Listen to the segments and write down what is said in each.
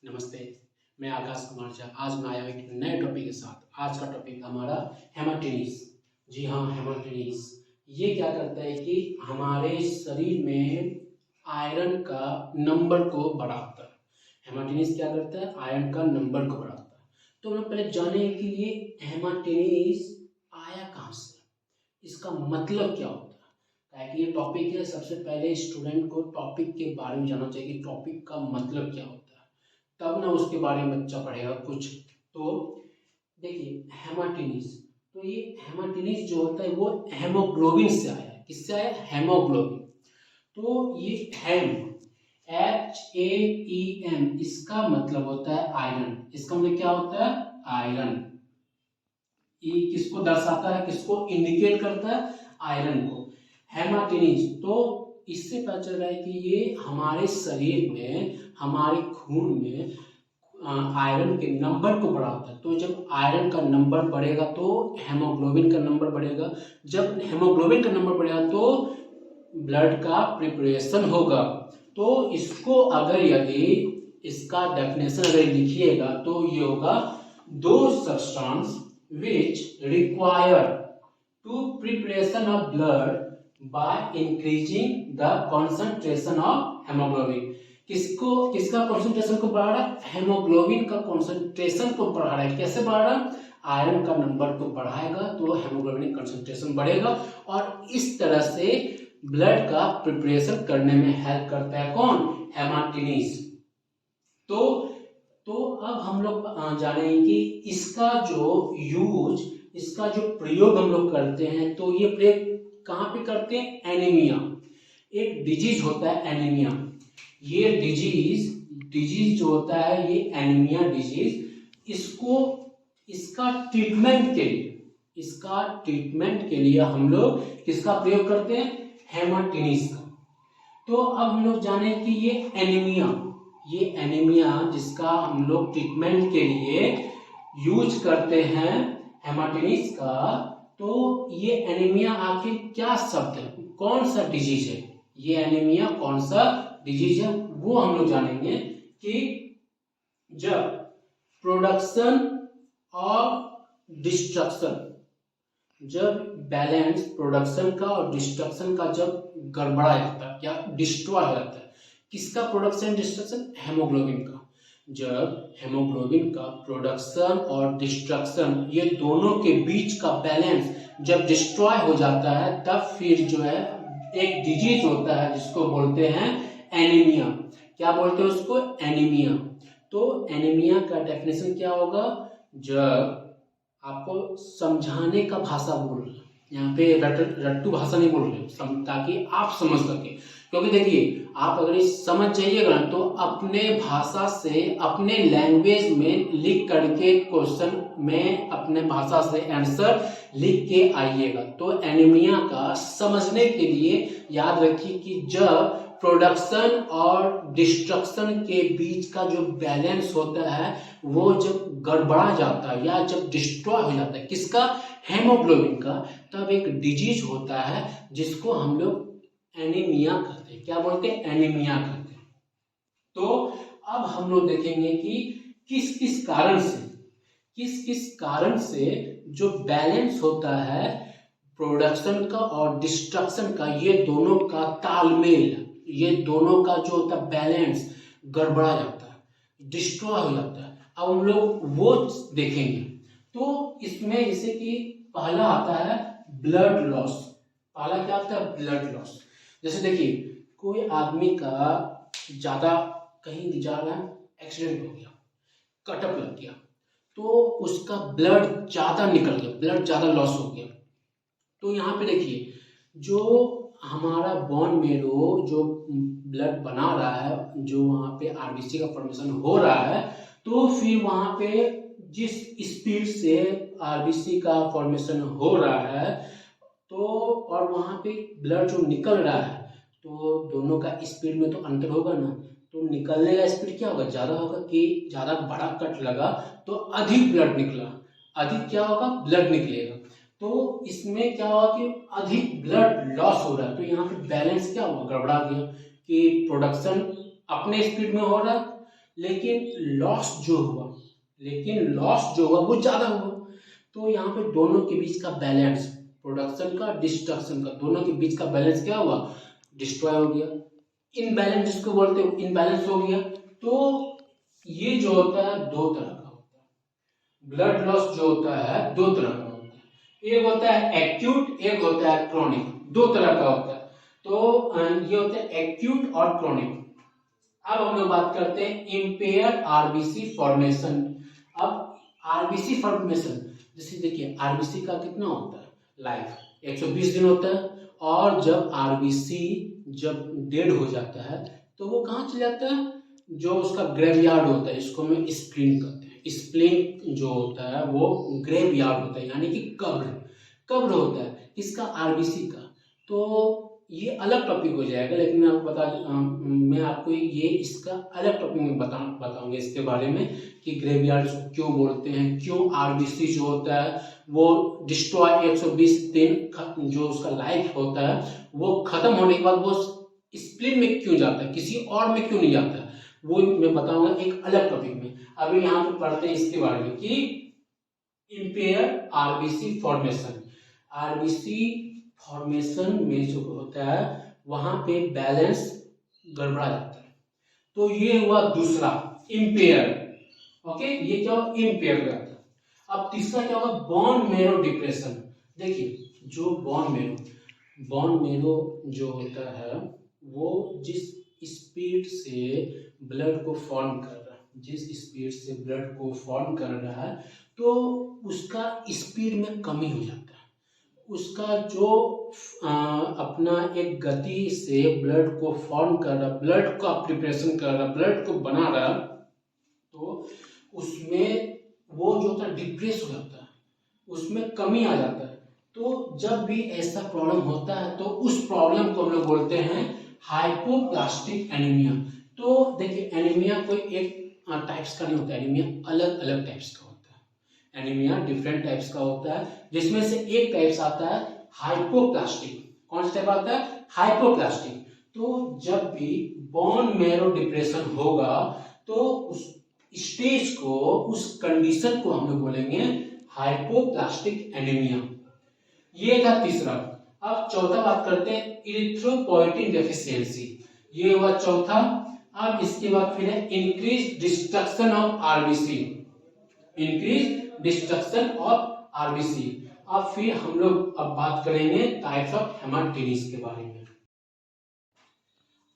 नमस्ते, मैं आकाश कुमार झा। आज मैं आया हूँ एक नए टॉपिक के साथ। आज का टॉपिक हमारा हेमाटीनीज। जी हाँ, हेमाटीनीज ये क्या करता है कि हमारे शरीर में आयरन का नंबर को बढ़ाता है। हेमाटीनीज क्या करता है? आयरन का नंबर को बढ़ाता है। तो हम पहले जाने कि ये हेमाटीनीज आया कहाँ से, इसका मतलब क्या होता है। ताकि ये टॉपिक है, सबसे पहले स्टूडेंट को टॉपिक के बारे में जानना चाहिए कि टॉपिक का मतलब क्या होता है, तब ना उसके बारे में बच्चा पढ़ेगा कुछ। तो देखिए हेमाटीनीज, तो ये हेमाटीनीज जो होता है वो हेमोग्लोबिन से आया है। किससे आया? हेमोग्लोबिन। तो ये हेम, HAEM, इसका मतलब होता है आयरन। इसका मतलब क्या होता है? आयरन। ये किसको दर्शाता है, किसको इंडिकेट करता है? आयरन को। हेमाटीनीज, तो इससे पता चल रहा है कि ये हमारे शरीर में, हमारे खून में आयरन के नंबर को बढ़ाता है। तो जब आयरन का नंबर बढ़ेगा तो हेमोग्लोबिन का नंबर बढ़ेगा। जब हेमोग्लोबिन का नंबर बढ़ेगा तो ब्लड का प्रिपरेशन होगा। तो इसको अगर यदि इसका डेफिनेशन अगर लिखिएगा तो ये होगा दो substance which require to preparation of blood by increasing the concentration of hemoglobin। किसका कॉन्सेंट्रेशन को बढ़ा रहा है? हेमोग्लोबिन का कॉन्सेंट्रेशन को बढ़ा रहा है। कैसे बढ़ा रहा है? आयरन का नंबर को बढ़ाएगा तो हेमोग्लोबिन कंसंट्रेशन बढ़ेगा और इस तरह से ब्लड का प्रिपरेशन करने में हेल्प करता है। कौन? हेमाटीनीज। तो अब हम लोग जानेंगे कि इसका जो यूज, इसका जो प्रयोग हम लोग करते हैं, तो ये प्रयोग कहाँ पे करते हैं? एनीमिया। एक डिजीज होता है एनीमिया। ये डिजीज जो होता है, ये एनीमिया डिजीज, इसका ट्रीटमेंट के लिए हम लोग किसका प्रयोग करते हैं? हेमाटीनीज का। तो अब हम लोग जाने कि ये एनीमिया जिसका हम लोग ट्रीटमेंट के लिए यूज करते हैं हेमाटीनीज का, तो ये एनीमिया आखिर क्या शब्द है, कौन सा डिजीज है, ये एनीमिया कौन सा डिजीज है, वो हम लोग जानेंगे कि जब प्रोडक्शन और डिस्ट्रक्शन, जब बैलेंस प्रोडक्शन का और डिस्ट्रक्शन का जब गड़बड़ा जाता है या डिस्ट्रॉय हो जाता है। किसका प्रोडक्शन डिस्ट्रक्शन? हेमोग्लोबिन का। जब हेमोग्लोबिन का प्रोडक्शन और डिस्ट्रक्शन, ये दोनों के बीच का बैलेंस जब डिस्ट्रॉय हो जाता है, तब फिर जो है एक डिजीज होता है जिसको बोलते हैं एनीमिया। क्या बोलते हैं उसको? एनीमिया। तो एनीमिया का डेफिनेशन क्या होगा? जब आपको समझाने का भाषा बोल रहे हैं, यहाँ पे रट्टू भाषा नहीं बोल रहे, ताकि आप समझ सके। क्योंकि देखिए, आप अगर इस समझ जाइएगा तो अपने भाषा से, अपने लैंग्वेज में लिख करके क्वेश्चन में अपने भाषा से आंसर लिख के आइएगा। तो एनीमिया का समझने के लिए याद रखिए कि जब प्रोडक्शन और डिस्ट्रक्शन के बीच का जो बैलेंस होता है वो जब गड़बड़ा जाता है या जब डिस्ट्रॉय हो जाता है, किसका? हेमोग्लोबिन का, तब एक डिजीज होता है जिसको हम लोग एनीमिया कहते हैं। क्या बोलते हैं? एनीमिया कहते हैं। तो अब हम लोग देखेंगे कि किस किस कारण से जो बैलेंस होता है प्रोडक्शन का और डिस्ट्रक्शन का, ये दोनों का तालमेल, ये दोनों का जो होता है बैलेंस गड़बड़ा जाता है, डिस्ट्रॉय हो जाता है। अब हम लोग वो देखेंगे। तो इसमें जैसे कि पहला आता है ब्लड लॉस। पहला क्या आता है? Blood loss. जैसे देखिए, कोई आदमी का ज्यादा कहीं जा रहा है, एक्सीडेंट हो गया, कटअप लग गया, तो उसका ब्लड ज्यादा निकल गया, ब्लड ज्यादा लॉस हो गया। तो यहाँ पे देखिए, जो हमारा बोन मेरो जो ब्लड बना रहा है, जो वहाँ पे आरबीसी का फॉर्मेशन हो रहा है, तो फिर वहाँ पे जिस स्पीड से आरबीसी का फॉर्मेशन हो रहा है, तो और वहाँ पे ब्लड जो निकल रहा है, तो दोनों का स्पीड में तो अंतर होगा ना। तो निकलने का स्पीड क्या होगा? ज़्यादा होगा। कि ज़्यादा बड़ा कट लगा तो अधिक ब्लड निकला, अधिक क्या होगा? ब्लड निकलेगा। तो इसमें क्या होगा कि अधिक ब्लड लॉस हो रहा है। तो यहाँ पे बैलेंस क्या हुआ? गड़बड़ा गया कि प्रोडक्शन अपने स्पीड में हो रहा है, लेकिन लॉस जो हुआ वो ज़्यादा हुआ। तो यहाँ पे दोनों के बीच का बैलेंस, प्रोडक्शन का डिस्ट्रक्शन का, दोनों के बीच का बैलेंस क्या हुआ, डिस्ट्रॉय हो गया। इनबैलेंस जिसको बोलते हैं, इनबैलेंस हो गया। तो ये जो होता है दो तरह का होता है। ब्लड लॉस जो होता है दो तरह का होता है, एक होता है एक्यूट, एक होता है क्रॉनिक, दो तरह का होता है। तो ये होता है एक्यूट और क्रॉनिक। अब हम लोग बात करते हैं इम्पेयर आरबीसी फॉर्मेशन। अब आरबीसी फॉर्मेशन, जैसे देखिए आरबीसी का कितना होता है लाइफ 120 दिन होता है, और जब आरबीसी जब डेड हो जाता है तो वो कहाँ चले जाता है, जो उसका ग्रेवयार्ड होता है, इसको हम स्प्लीन कहते हैं। स्प्लीन जो होता है वो ग्रेवयार्ड होता है, यानी कि कब्र होता है इसका, आरबीसी का। तो ये अलग टॉपिक हो जाएगा, लेकिन मैं आपको ये इसका अलग टॉपिक में बताऊंगा इसके बारे में कि ग्रेवयार्ड क्यों बोलते हैं, क्यों आरबीसी जो होता है वो डिस्ट्रॉय 120 दिन जो उसका लाइफ होता है वो खत्म होने के बाद वो स्प्लिन में क्यों जाता है, किसी और में क्यों नहीं जाता है, वो मैं बताऊंगा एक अलग टॉपिक में। अभी यहाँ पे पढ़ते हैं इसके बारे में कि empire RBC formation. RBC formation में जो होता है वहां पे बैलेंस गड़बड़ा जाता है। तो ये हुआ दूसरा इम्पेयर। ओके, ये क्या हुआ, इम्पेयर हो जाता है। अब तीसरा क्या होगा, बोन मैरो डिप्रेशन। देखिए जो बोन मैरो जो होता है वो जिस स्पीड से ब्लड को फॉर्म कर रहा है, तो उसका स्पीड में कमी हो जाता है। उसका जो अपना एक गति से ब्लड को फॉर्म कर रहा, ब्लड का प्रिपरेशन कर रहा, ब्लड को बना रहा, तो उसमें वो जो होता है डिप्रेस हो जाता है, उसमें कमी आ जाता है। तो जब भी ऐसा प्रॉब्लम होता है तो उस प्रॉब्लम को हम लोग बोलते हैं हाइपोप्लास्टिक एनीमिया। तो देखिए एनीमिया कोई एक टाइप्स का नहीं होता, एनीमिया अलग अलग टाइप्स का होता है। एनीमिया डिफरेंट टाइप्स का होता है, जिसमें से एक टाइप्स आता है हाइपोप्लास्टिक। कौन सा टाइप आता है, हाइपोप्लास्टिक। तो जब भी बोन मैरो डिप्रेशन होगा तो उस स्टेज को, उस कंडीशन को हम लोग बोलेंगे हाइपोप्लास्टिक एनीमिया। ये था तीसरा। अब चौथा बात करते हैं इरिथ्रोपोइटिन डेफिशिएंसी। ये हुआ चौथा। अब इसके बाद फिर है इंक्रीज डिस्ट्रक्शन ऑफ आरबीसी, अब फिर हम लोग अब बात करेंगे टाइप्स ऑफ हेमाटीनीज के बारे में।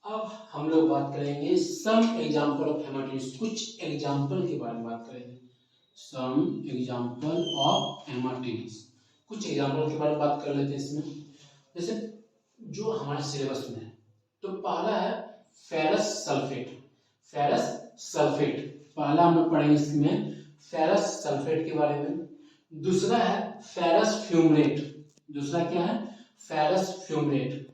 अब हम लोग बात करेंगे सम एग्जांपल ऑफ हेमाटीनीज, कुछ एग्जांपल के बारे में बात करेंगे। सम एग्जांपल ऑफ हेमाटीनीज, कुछ एग्जांपल के बारे में बात कर लेते हैं इसमें। जैसे जो हमारे सिलेबस में है, तो पहला है फेरस सल्फेट, पहला हम लोग पढ़ेंगे इसमें फेरस सल्फेट के बारे में। दूसरा है फेरस फ्यूमरेट, दूसरा क्या है, फेरस फ्यूमरेट।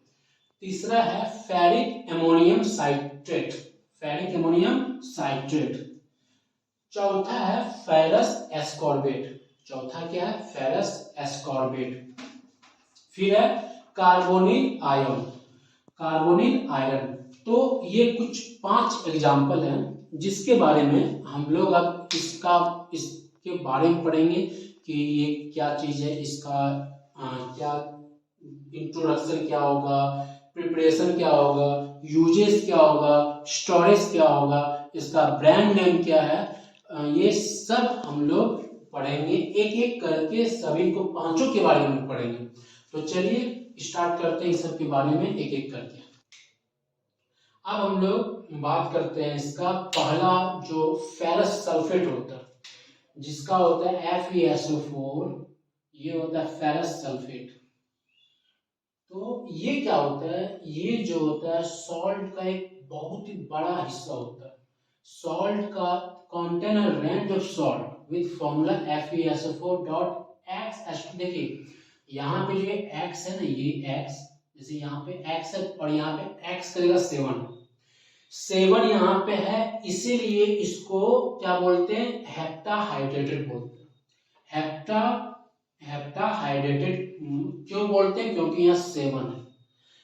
तीसरा है फेरिक एमोनियम साइट्रेट। चौथा है फेरस एस्कॉर्बेट, चौथा क्या है, फेरस एस्कॉर्बेट। फिर है कार्बोनिल आयरन। तो ये कुछ 5 एग्जाम्पल हैं जिसके बारे में हम लोग अब इसके बारे में पढ़ेंगे कि ये क्या चीज है, इसका क्या इंट्रोडक्शन क्या होगा, प्रिपरेशन क्या होगा, यूजेस क्या होगा, स्टोरेज क्या होगा, इसका ब्रांड नेम क्या है, ये सब हम लोग पढ़ेंगे एक एक करके, सभी को 5 के बारे में पढ़ेंगे। तो चलिए स्टार्ट करते हैं इस सब के बारे में एक एक करके। अब हम लोग बात करते हैं इसका पहला जो फेरस सल्फेट होता है, जिसका होता है FeSO4, ये होता है फेरस सल्फेट। तो ये क्या होता है, ये जो होता है सॉल्ट का एक बहुत ही बड़ा हिस्सा होता है। सॉल्ट का contain a range of salt with formula FeSO4.X। देखिए यहाँ पे जो X है ना, ये X, जैसे यहाँ पे X है और यहाँ पे X करेगा 7 यहाँ पे है, इसीलिए इसको क्या बोलते हैं, हेप्टाहाइड्रेटेड बोलते हैं। हेप्टाहाइड्रेटेड क्यों बोलते हैं, क्योंकि यहाँ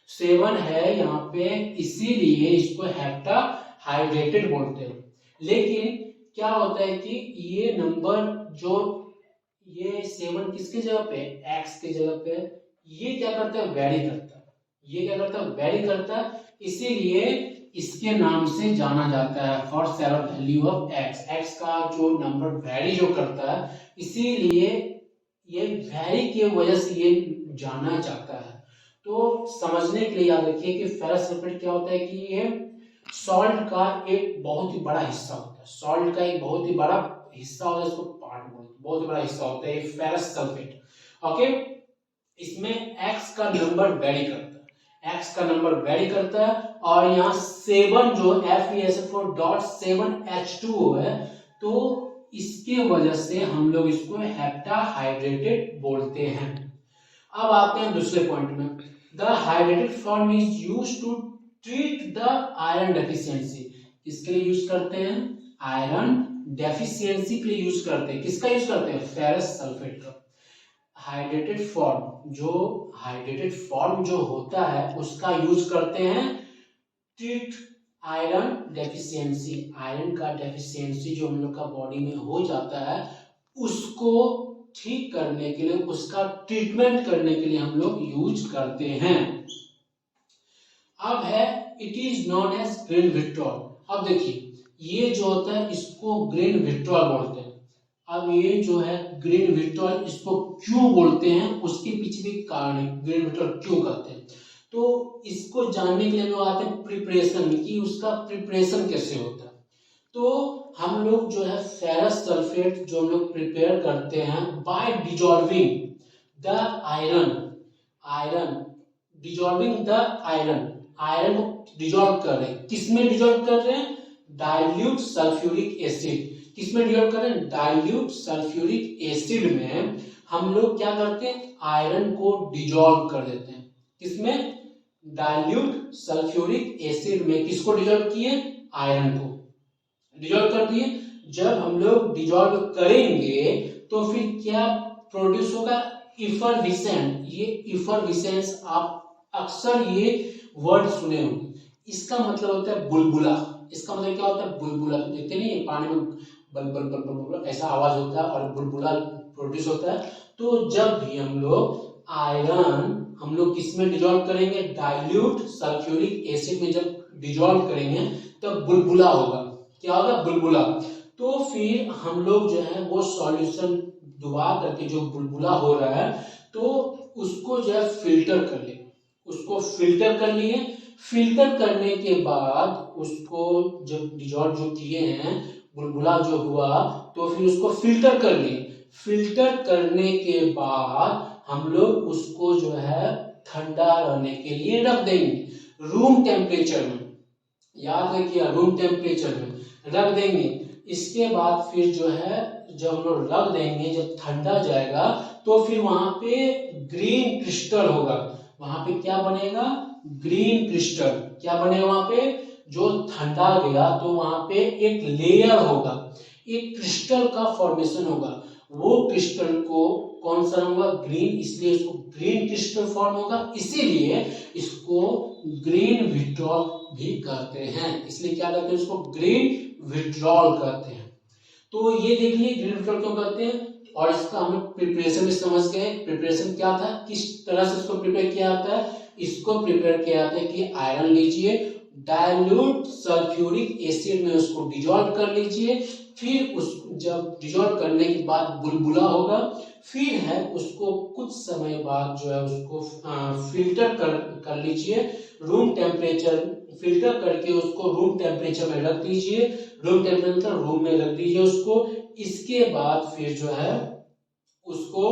7 है यहाँ पे, इसीलिए इसको हेप्टाहाइड्रेटेड बोलते हैं। लेकिन क्या होता है कि ये नंबर जो ये 7 किसके जगह पे है, x के जगह पे, ये क्या करता है, वेरी करता है, ये क्या करता है, वेरी करता है, इसीलिए इसके नाम से जाना जाता है for seven value of x, x का जो नंबर वेरी जो करता है, इसीलिए ये वेरी की वजह से ये जाना जाता है। तो समझने के लिए याद रखिए कि फेरस सल्फेट क्या होता है कि ये सॉल्ट का एक बहुत ही बड़ा हिस्सा होता है, सॉल्ट का एक बहुत ही बड़ा हिस्सा होता है, इसको पार्ट बोलते हैं, बहुत ही बड़ा हिस्सा होता है ये फेरस सल्फेट। ओके, इसमें x का नंबर वेरी करता है, x का नंबर वेरी करता है, और यहाँ 7 जो FeSO4.7H2O है, तो इसके वजह से हम लोग इसको हेप्टाहाइड्रेटेड बोलते हैं। अब आते हैं दूसरे पॉइंट में, the hydrated form is used to treat the iron deficiency. किसके लिए यूज करते हैं, आयरन डेफिशिएंसी के लिए यूज करते हैं। किसका यूज करते हैं, फेरस सल्फेट का। हाइड्रेटेड फॉर्म जो होता है उसका यूज करते हैं ट्रीट आयरन डेफिशिएंसी, आयरन का डेफिशिएंसी जो हम लोग का बॉडी में हो जाता है उसको ठीक करने के लिए, उसका ट्रीटमेंट करने के लिए हम लोग यूज करते हैं। अब है it is known as green vitriol. अब देखिए ये जो होता है इसको ग्रीन विट्रॉल बोलते हैं। अब ये जो है ग्रीन विट्रॉल, इसको क्यों बोलते हैं उसके पीछे भी कारण है, ग्रीन विट्रॉल क्यों कहते हैं। तो इसको जानने के लिए लोग आते हैं प्रिपरेशन, कि उसका प्रिपरेशन कैसे होता है। तो हम लोग जो है फेरस सल्फेट जो हम लोग प्रिपेयर करते हैं बाय डिजॉल्विंग द आयरन को डिजॉल्व कर रहे हैं। किसमें डिजॉल्व कर रहे हैं, डाइल्यूट सल्फ्यूरिक एसिड। किसमें डिजॉल्व कर रहे हैं, डाइल्यूट सल्फ्यूरिक एसिड में हम लोग क्या करते हैं, आयरन को डिजॉल्व कर देते हैं। किसमें, डाइल्यूट सल्फ्यूरिक एसिड में। किसको डिजॉल्व किए, आयरन को डिजॉल्व कर दिए। जब हम लोग डिजॉल्व करेंगे तो फिर क्या प्रोड्यूस होगा, इफरविसेंट। ये इफरविसेंस आप अक्सर ये वर्ड सुने होंगे, इसका मतलब होता है बुलबुला। इसका मतलब क्या होता है, बुलबुला। देखते नहीं पानी में बल बल बल बल बल ऐसा आवाज होता है और बुलबुला प्रोड्यूस होता है। तो जब भी हम लोग आयरन हम लोग किसमें डिजॉल्व करेंगे, डाइल्यूट सल्फ्यूरिक एसिड में जब डिजॉल्व करेंगे तब बुलबुला होगा। क्या होगा, बुलबुला। तो फिर हम लोग जो है वो सॉल्यूशन डुबा करके जो बुलबुला हो रहा है तो उसको जो है फिल्टर कर ले, उसको फिल्टर कर लिए। फिल्टर करने के बाद उसको जब डिजॉल्व जो किए हैं, बुलबुला जो हुआ, तो फिर उसको फिल्टर कर लिए। फिल्टर करने के बाद हम लोग उसको जो है ठंडा रहने के लिए रख देंगे रूम टेम्परेचर में। याद रखिए रूम टेम्परेचर में रख देंगे। इसके बाद फिर जो है जब हम लोग रख देंगे, जब ठंडा जाएगा तो फिर वहां पे ग्रीन क्रिस्टल होगा। वहां पे क्या बनेगा, ग्रीन क्रिस्टल। क्या बनेगा वहां पे, जो ठंडा गया तो वहां पे एक लेयर होगा, एक क्रिस्टल का फॉर्मेशन होगा। वो क्रिस्टल को कौन सा होगा, ग्रीन, इसलिए इसको ग्रीन क्रिस्टल फॉर्म होगा। इसीलिए इसको ग्रीन विट्रॉल भी कहते हैं। इसलिए क्या कहते हैं, इसको ग्रीन विट्रॉल कहते हैं। तो ये देख लिए ग्रीन विट्रॉल क्यों कहते हैं, और इसका हम प्रिपरेशन भी समझ गए। प्रिपरेशन क्या था, किस तरह से इसको प्रिपेयर किया जाता है। इसको प्रिपेयर किया जाता है कि आयरन लीजिए, डाइल्यूट सल्फ्यूरिक एसिड में उसको डिजॉल्व कर लीजिए। फिर उस जब डिजॉल्व करने के बाद बुलबुला होगा, फिर है उसको कुछ समय बाद जो है उसको फिल्टर कर लीजिए रूम टेम्परेचर। फिल्टर करके उसको रूम टेम्परेचर में रख दीजिए। रूम टेम्परेचर रूम में रख दीजिए उसको। इसके बाद फिर जो है उसको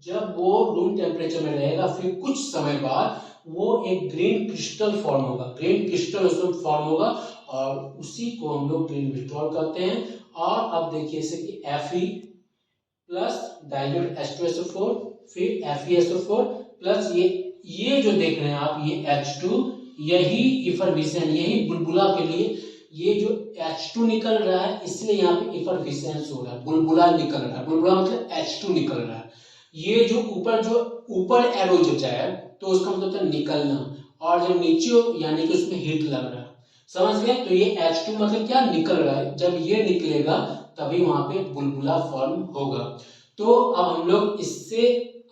जब वो रूम टेम्परेचर में रहेगा, फिर कुछ समय बाद वो एक ग्रीन क्रिस्टल फॉर्म होगा। ग्रीन क्रिस्टल उसमें फॉर्म होगा और उसी को हम लोग ग्रीन विट्रॉल कहते हैं। और अब देखिए जैसे कि Fe प्लस डाइल्यूट H2SO4, फिर FeSO4 प्लस ये जो देख रहे हैं आप, ये H2, यही इफरविसेंट, यही बुलबुला के लिए ये जो H2 निकल रहा है, इसलिए यहाँ पे इफरविसेंस हो रहा है, बुलबुला निकल रहा है। बुलबुला मतलब H2 निकल रहा है। ये जो ऊपर एरो जब जाए तो उसका मतलब होता है निकलना, और जब नीचे यानी कि उसमें हीट लग रहा है। समझ गए? तो ये H2 मतलब क्या, निकल रहा है, जब ये निकलेगा तभी वहां पे बुलबुला फॉर्म होगा। तो अब हम लोग इससे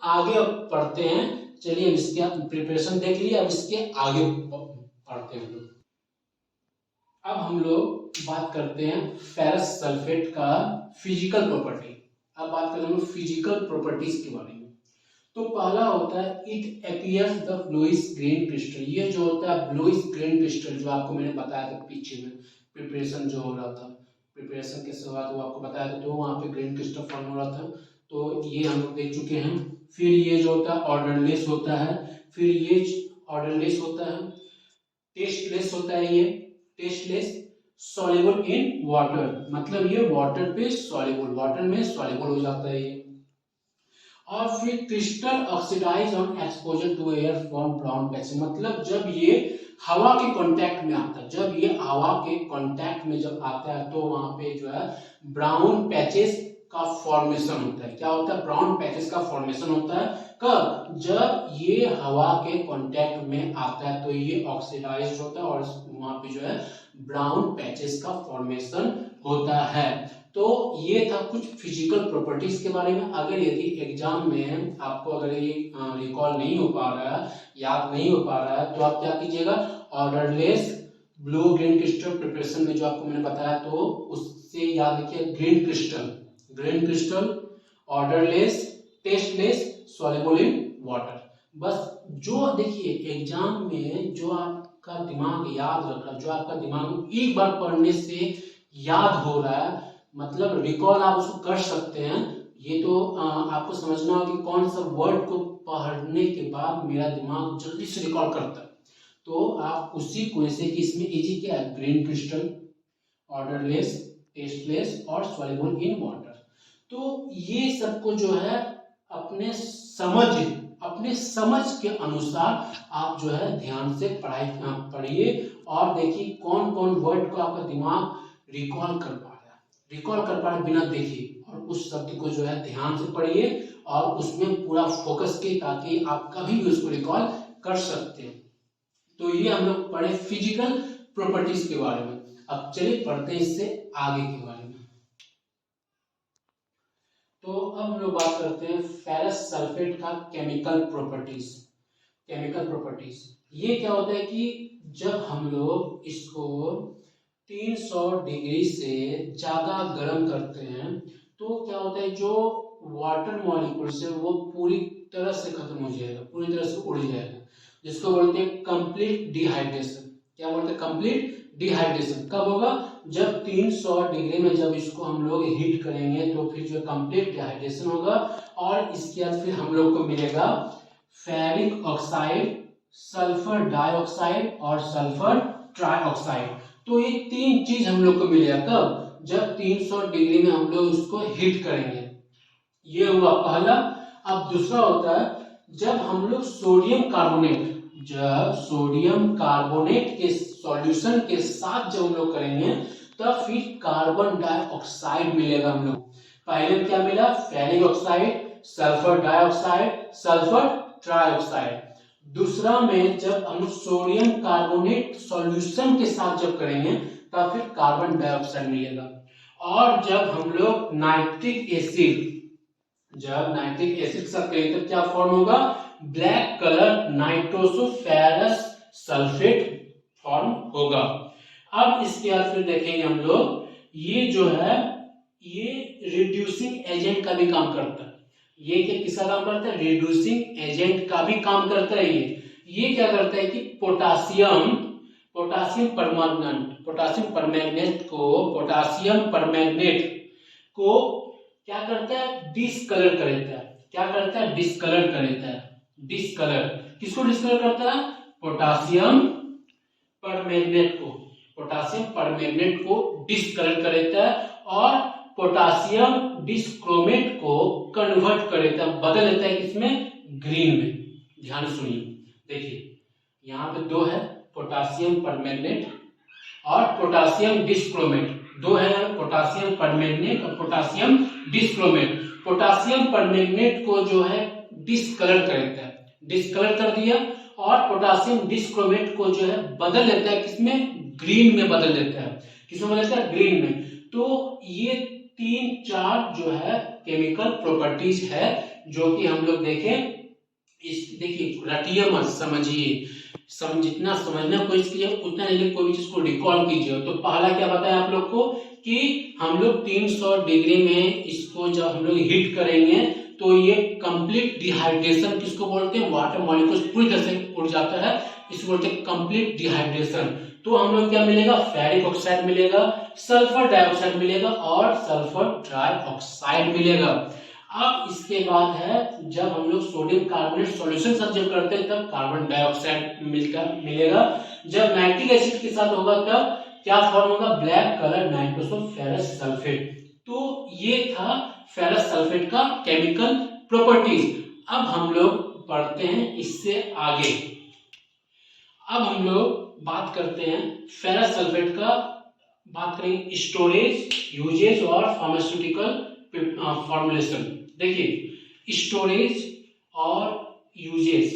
आगे पढ़ते हैं। चलिए इसके प्रिपरेशन देख लिया, अब इसके आगे पढ़ते हैं। अब हम लोग बात करते हैं फेरस सल्फेट का फिजिकल प्रॉपर्टी। अब बात करें हम लोग फिजिकल प्रॉपर्टीज के बारे में। तो पहला होता है it appears the bluish green crystal. ये जो होता है ब्लूइश ग्रीन क्रिस्टल, जो आपको मैंने बताया था पीछे में प्रिपरेशन जो हो रहा था, प्रिपरेशन के बाद वो आपको बताया था, तो वहां पे ग्रीन क्रिस्टल फॉर्म हो रहा था, तो ये हम लोग देख चुके हैं। फिर ये जो होता है ऑर्डरलेस होता है, फिर ये ऑर्डरलेस होता है, टेस्टलेस होता है, ये टेस्टलेस, सॉल्युबल इन वाटर, मतलब ये वाटर पे सॉल्युबल, वाटर में सॉल्युबल हो जाता है ये। और फिर crystal oxidise on exposure to air form brown patches, मतलब जब ये हवा के कांटेक्ट में आता है, जब ये हवा के कांटेक्ट में जब आता है तो वहां पे जो है ब्राउन पैचेस का फॉर्मेशन होता है। क्या होता है? ब्राउन पैचेस का फॉर्मेशन होता है। कब? जब ये हवा के कांटेक्ट में आता है तो ये ऑक्सीडाइज होता है और वहां पे जो है ब्राउन पैचेस का फॉर्मेशन होता है। तो ये था कुछ फिजिकल प्रॉपर्टीज के बारे में। अगर यदि एग्जाम में आपको अगर ये रिकॉल नहीं हो पा रहा है, याद नहीं हो पा रहा है, तो आप क्या कीजिएगा, odourless blue green crystal preparation में जो आपको मैंने बताया, तो उससे याद रखिए green crystal, odourless, tasteless, soluble in water. बस जो देखिए एग्जाम में जो आपका दिमाग याद रख रहा है, जो आपका दिमाग एक बार पढ़ने से याद हो रहा है, मतलब रिकॉल आप उसको कर सकते हैं। ये तो आपको समझना होगा कि कौन सा वर्ड को पढ़ने के बाद मेरा दिमाग जल्दी से रिकॉल करता है, तो आप उसी को, जैसे कि इसमें इजी क्या है, ग्रीन क्रिस्टल, ऑर्डरलेस, टेस्टलेस और सॉल्युबल इन वाटर। तो ये सबको जो है अपने समझ के अनुसार आप जो है ध्यान से पढ़िए और देखिए कौन कौन वर्ड को आपका दिमाग रिकॉल कर पा रहा है बिना देखे, और उस शब्द को जो है ध्यान से पढ़िए और उसमें पूरा फोकस किए, ताकि आप कभी भी उसको रिकॉल कर सकते हैं। तो ये हम लोग पढ़े फिजिकल प्रॉपर्टीज के बारे में। अब चलिए पढ़ते हैं इससे आगे के बारे में। तो अब हम लोग बात करते हैं फेरस सल्फेट का केमिकल प्रॉपर्टीज। ये क्या होता है कि जब हम लोग इसको 300 डिग्री से ज्यादा गर्म करते हैं तो क्या होता है, जो वाटर मॉलिक्यूल्स है वो पूरी तरह से खत्म हो जाएगा, पूरी तरह से उड़ जाएगा, जिसको बोलते हैं कंप्लीट डिहाइड्रेशन। क्या बोलते हैं? Complete dehydration. कब होगा? जब 300 डिग्री में जब इसको हम लोग हीट करेंगे तो फिर जो कंप्लीट डिहाइड्रेशन होगा, और इसके बाद फिर हम लोग को मिलेगा फेरिक ऑक्साइड, सल्फर डाइऑक्साइड और सल्फर ट्राइऑक्साइड। तो ये तीन चीज हम लोग को मिलेगा कब? जब 300 डिग्री में हम लोग उसको हीट करेंगे। ये हुआ पहला। अब दूसरा होता है जब हम लोग सोडियम कार्बोनेट के सॉल्यूशन के साथ जब हम लोग करेंगे तब फिर कार्बन डाइऑक्साइड मिलेगा हम लोग। पहले क्या मिला? Ferric oxide, sulphur dioxide, sulphur trioxide. दूसरा में जब हम सोडियम कार्बोनेट सॉल्यूशन के साथ जब करेंगे तब फिर कार्बन डाइऑक्साइड मिलेगा। और जब हम लोग नाइट्रिक एसिड के साथ करेंगे तो क्या फॉर्म होगा? ब्लैक कलर नाइट्रोसोफेरस सल्फेट फॉर्म होगा। अब इसके बाद फिर देखेंगे हम लोग, ये जो है ये रिड्यूसिंग एजेंट का भी काम करता है। ये क्या किसका काम करता है? रिड्यूसिंग एजेंट का भी काम करता है। ये क्या करता है कि पोटासियम परमैंगनेट को क्या करता है? डिस्कलर कर देता है। क्या करता है? डिस्कलर कर देता है। डिस्कलर किसको डिस्कलर करता है? पोटासियम परमैंगनेट को डिस्कलर कर देता है और पोटासियम डिस्क्रोमेट को कन्वर्ट कर देता है, बदल देता है किसमें? ग्रीन में। ध्यान सुनिए, देखिए यहाँ पे दो है, पोटासियम परमैंगनेट और पोटासियम डिस्क्रोमेट। दो है, पोटासियम परमैंगनेट और पोटासियम डिस्क्रोमेट। पोटासियम परमैंगनेट को जो है डिस्कलर कर देता है, डिस्कलर कर दिया, और पोटासियम डिस्क्रोमेट को जो है बदल देता है, किसमें, ग्रीन में बदल देता है, किसमें बदल देता है, ग्रीन में। तो ये 3-4 जो है केमिकल प्रॉपर्टीज है जो कि हम लोग देखें। इस देखिए रटिए मत, समझिए, जितना समझना कोशिश कीजिए उतना नहीं, कोई भी चीज को रिकॉल कीजिए। तो पहला क्या बताया आप लोग को कि हम लोग 300 डिग्री में इसको जब हम लोग हीट करेंगे तो ये कंप्लीट डिहाइड्रेशन, किसको बोलते हैं, वाटर मॉलिक्यूल्स पूरी तरह से उड़ जाता है, इसको बोलते हैं कंप्लीट डिहाइड्रेशन। तो हम लोग क्या मिलेगा, फेरिक ऑक्साइड मिलेगा, सल्फर डाइऑक्साइड मिलेगा और सल्फर ट्राइऑक्साइड मिलेगा। अब इसके बाद है जब हम लोग सोडियम कार्बोनेट सॉल्यूशन साथ जब करते हैं तब कार्बन डाइऑक्साइड मिलेगा। जब नाइट्रिक एसिड के साथ होगा तब क्या फॉर्म होगा, black colour nitroso ferrous sulphate. तो ये था फेरस सल्फेट का केमिकल प्रॉपर्टीज। अब हम लोग पढ़ते हैं इससे आगे। अब हम लोग बात करते हैं फेरस सल्फेट का, बात करेंगे स्टोरेज, यूजेज और फार्मास्यूटिकल फॉर्मुलेशन। देखिए स्टोरेज और यूजेज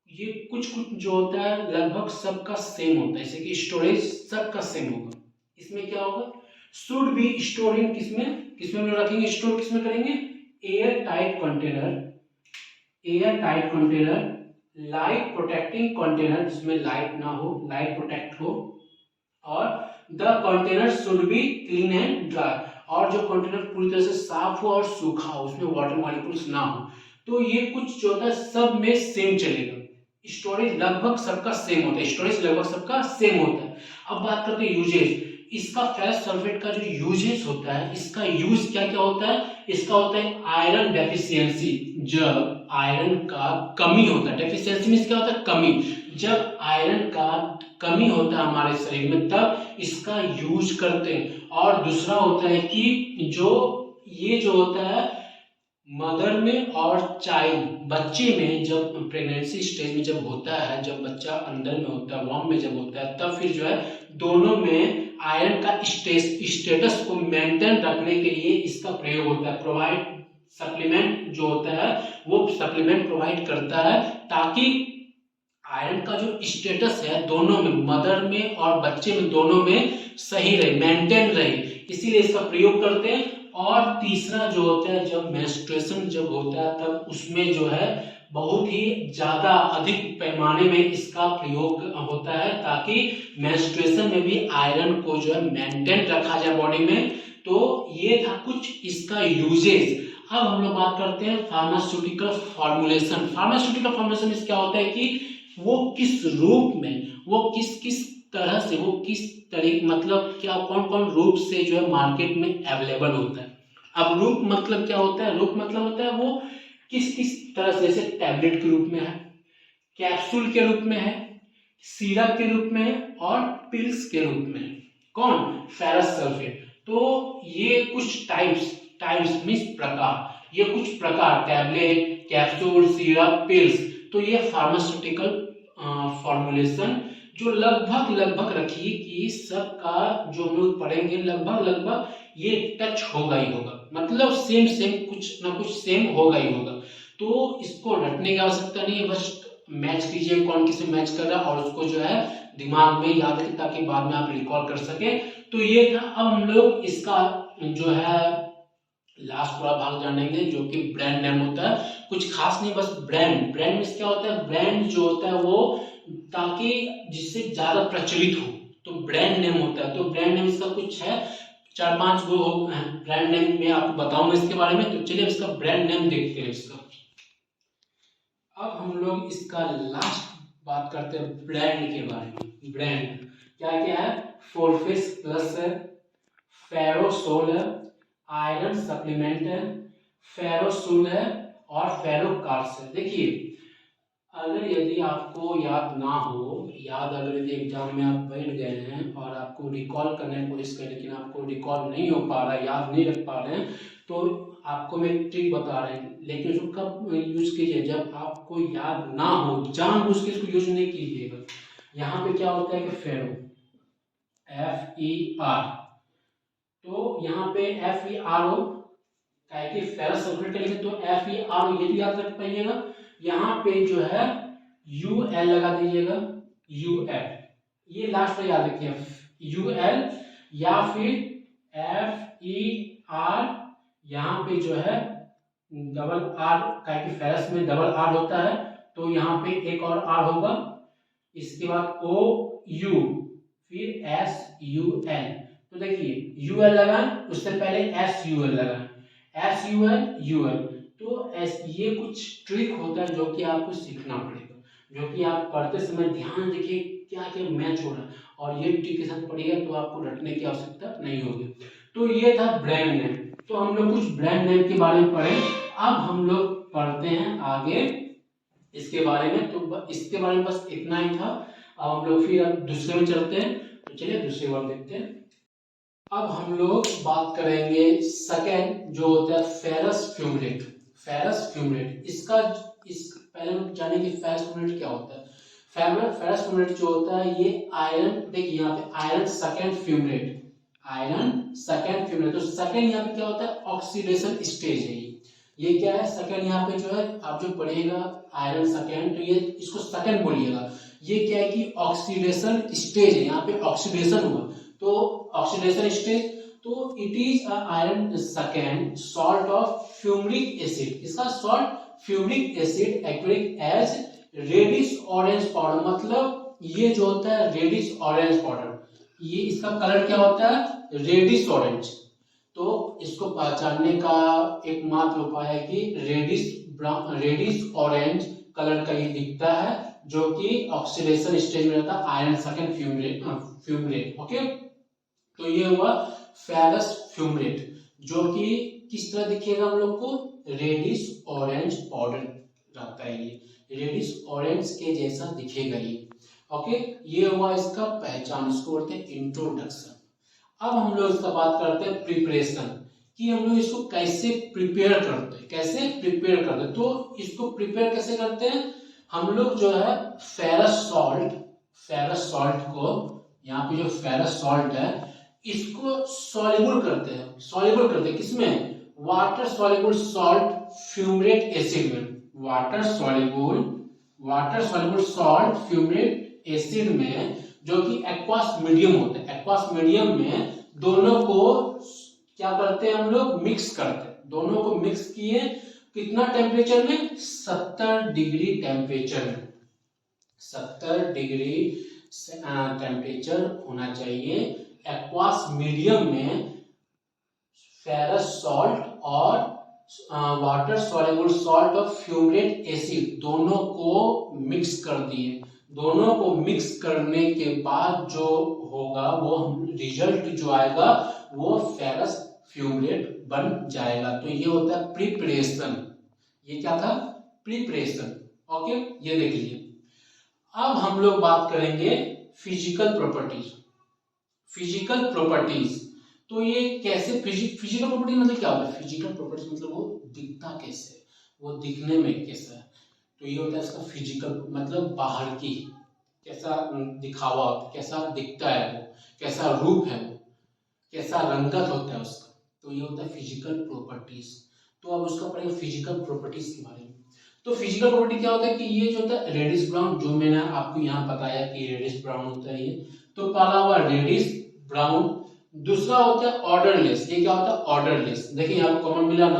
ये कुछ जो होता है लगभग सबका सेम होता है, जैसे कि स्टोरेज सबका सेम होगा। इसमें क्या होगा, शुड बी स्टोरिंग, किसमें हम लोग रखेंगे, स्टोर किसमें करेंगे, air tight container, light protecting container, जिसमें लाइट ना हो, लाइट प्रोटेक्ट हो, और the container should be clean and dry, और जो कंटेनर पूरी तरह से साफ हो और सूखा हो, उसमें वाटर मॉलिक्यूल्स ना हो। तो ये कुछ जो होता है सब में सेम चलेगा। स्टोरेज लगभग सबका सेम होता है, अब बात करते हैं यूजेज। इसका फेरस सल्फेट का जो यूजेज होता है, इसका यूज क्या क्या होता है, इसका होता है आयरन डेफिशिएंसी, जब आयरन का कमी होता है, डेफिशिएंसी मींस क्या होता है, कमी, जब आयरन का कमी होता है हमारे शरीर में तब इसका यूज करते हैं। और दूसरा होता है कि जो होता है मदर में और चाइल्ड, बच्चे में, जब प्रेगनेंसी स्टेज में जब होता है, जब बच्चा अंदर में होता है, वॉर्म में जब होता है, तब फिर जो है दोनों में आयरन का स्टेटस को मेंटेन रखने के लिए इसका प्रयोग होता है। प्रोवाइड सप्लीमेंट जो होता है वो सप्लीमेंट प्रोवाइड करता है ताकि आयरन का जो स्टेटस है दोनों में, मदर में और बच्चे में, दोनों में सही रहे, मेंटेन रहे, इसीलिए इसका प्रयोग करते हैं। और तीसरा जो होता है जब मेंस्ट्रुएशन जब होता है तब उसमें जो है बहुत ही ज्यादा अधिक पैमाने में इसका प्रयोग होता है ताकि मेंस्ट्रुएशन में भी आयरन को जो है मेंटेन रखा जाए बॉडी में। तो ये था कुछ इसका यूजेज। अब हम लोग बात करते हैं फार्मास्यूटिकल फॉर्मुलेशन। फार्मास्यूटिकल फॉर्मुलेशन में क्या होता है कि वो किस रूप में, वो किस तरह से, वो किस तरीके, मतलब क्या कौन कौन रूप से जो है मार्केट में अवेलेबल होता है। अब रूप मतलब क्या होता है, रूप मतलब होता है वो किस तरह से, जैसे टैबलेट के रूप में है, कैप्सूल के रूप में है, सिरप के रूप में है और पिल्स के रूप में है। कौन, फेरस सल्फेट। तो ये कुछ टाइप्स मींस प्रकार, ये कुछ प्रकार, टैबलेट, कैप्सूल, सिरप, पिल्स। तो ये फार्मास्यूटिकल फॉर्मुलेशन जो लगभग रखिए कि सबका जो हम लोग पढ़ेंगे लगभग ये टच होगा ही होगा, मतलब सेम कुछ ना कुछ सेम होगा ही होगा। तो इसको रटने की आवश्यकता नहीं है, बस मैच कीजिए कौन किसे मैच कर रहा है और उसको जो है दिमाग में याद रखें ताकि बाद में आप रिकॉल कर सके। तो ये था। अब हम लोग इसका जो है लास्ट पूरा भाग जानेंगे जो कि ब्रांड नेम होता है, कुछ खास नहीं, बस ब्रांड में क्या होता है, ब्रांड जो होता है वो ताकि जिससे ज्यादा प्रचलित हो तो ब्रांड नेम होता है। तो ब्रांड नेम इसका कुछ है 4-5 गो ब्रांड नेम में आपको बताऊंगा इसके बारे में। तो चलिए इसका ब्रांड नेम देखते हैं इसका। अब हम लोग इसका लास्ट बात करते हैं ब्रांड के बारे में। ब्रांड क्या क्या है, फोर्फिस प्लस है, फेरोसोल है, आयरन सप्लीमेंट है, फेरोसुल है और फेरोकार्स है। देखिए अगर यदि आपको याद ना हो, अगर यदि एग्जाम में आप बैठ गए हैं और आपको रिकॉल करने की कोशिश करें लेकिन आपको रिकॉल नहीं हो पा रहा है, याद नहीं रख पा रहे हैं, तो आपको मैं ट्रिक बता रहे हैं, लेकिन उसको कब यूज कीजिए, जब आपको याद ना हो, जानबूझ के इसको यूज नहीं कीजिएगा। यहाँ पे क्या होता है कि फेरो, FER, तो यहाँ पे FERO फेरस सल्फेट लिखे तो FERO, ये भी याद रख पाइएगा। यहाँ पे जो है यू एल लगा दीजिएगा, यू एल, ये लास्ट में याद रखिए, यू एल, या फिर एफ ई आर, यहाँ पे जो है डबल आर, का फेरस में डबल आर होता है तो यहाँ पे एक और आर होगा, इसके बाद ओ यू, फिर एस यू एल। तो देखिए यू एल लगाएं, उससे पहले एस यू एल लगाएं, S U L U L. तो ये कुछ ट्रिक होता है जो कि आपको सीखना पड़ेगा, जो कि आप पढ़ते समय ध्यान देखिए क्या क्या मैच हो रहा है, और ये ट्रिक के साथ पढ़िएगा तो आपको रटने की आवश्यकता नहीं होगी। तो ये था ब्रांड नेम। तो हम लोग कुछ ब्रांड नेम के बारे में पढ़े। अब हम लोग पढ़ते हैं आगे इसके बारे में। तो इसके बारे में बस इतना ही था। अब हम लोग फिर अब दूसरे में चलते हैं। तो चलिए दूसरे बार देखते हैं। अब हम लोग बात करेंगे सेकेंड, जो होता है फेरस फ्यूमरेट। फेरस फ्यूमरेट, इसका इस पहले हम जाने कि फेरस फ्यूमरेट क्या होता है। फेरस फ्यूमरेट जो होता है ये आयरन, देखिए यहाँ पे iron second fumarate, iron second fumarate. तो सेकेंड यहाँ पे क्या होता है, ऑक्सीडेशन स्टेज है ये क्या है, सेकेंड यहाँ पे जो है आप जो पढ़िएगा आयरन सेकेंड, तो ये इसको सेकेंड बोलिएगा। ये क्या है कि ऑक्सीडेशन स्टेज है, यहाँ पे ऑक्सीडेशन हुआ तो ऑक्सीडेशन स्टेज। तो it is a iron second salt of fumaric acid. इसका salt fumaric acid acquiring as reddish orange powder, मतलब ये जो होता है रेडिश ऑरेंज पाउडर, ये इसका कलर क्या होता है, रेडिश ऑरेंज। तो इसको पहचानने का एकमात्र उपाय है कि रेडिश ऑरेंज कलर का ये दिखता है, जो कि ऑक्सीडेशन स्टेज में रहता है आयरन सेकेंड फ्यूमरेट। ओके, तो ये हुआ फेरस फ्यूमरेट, जो कि किस तरह दिखेगा हम लोग को, रेडिश ऑरेंज पाउडर रहता है, ये रेडिश ऑरेंज के जैसा दिखेगा ये। ओके, ये हुआ इसका पहचान, इसको बोलते हैं इंट्रोडक्शन। अब हम लोग इसका बात करते हैं प्रिपरेशन, कि हम लोग इसको कैसे प्रिपेयर करते हैं, कैसे प्रिपेयर करते हैं। तो इसको प्रिपेयर कैसे करते हैं, हम लोग जो है फेरस सॉल्ट को, यहाँ पे जो फेरस सॉल्ट है इसको सॉल्युबल करते हैं किसमें, water soluble salt fumarate acid में, water soluble salt fumarate acid में, जो कि एक्वास मीडियम होता है। एक्वास मीडियम में दोनों को क्या करते हैं हम लोग, मिक्स करते हैं। दोनों को मिक्स किए कितना टेम्परेचर में, 70 डिग्री टेम्परेचर में, 70 डिग्री टेम्परेचर होना चाहिए एक्वास मीडियम में। फेरस सॉल्ट और water soluble salt of fumarate acid दोनों को मिक्स कर दिए। दोनों को मिक्स करने के बाद जो होगा वो रिजल्ट जो आएगा वो फेरस फ्यूमरेट बन जाएगा। तो ये होता है प्रिपरेशन। ये क्या था, प्रिपरेशन। ओके, ये देख लीजिए। अब हम लोग बात करेंगे फिजिकल प्रॉपर्टीज। तो ये कैसे फिजिकल प्रॉपर्टी मतलब क्या होता है, फिजिकल प्रॉपर्टीज मतलब वो दिखता कैसे, वो दिखने में कैसा है। तो ये होता है इसका फिजिकल, मतलब बाहर की कैसा दिखावा, कैसा दिखता है वो, कैसा रूप है वो, कैसा रंगत होता है उसका। तो ये होता है फिजिकल प्रॉपर्टीज। तो अब उसका पढ़ेंगे फिजिकल प्रॉपर्टीज के बारे में। तो फिजिकल प्रॉपर्टी क्या होता है कि ये जो होता है रेडिश ब्राउन, जो मैंने आपको यहाँ बताया कि रेडिश ब्राउन होता है ये। तो पहला हुआ रेडिश ब्राउन, दूसरा होता है ऑर्डरलेस। ये क्या होता है, ऑर्डरलेस। देखिए यहाँ कॉमन मिला ना,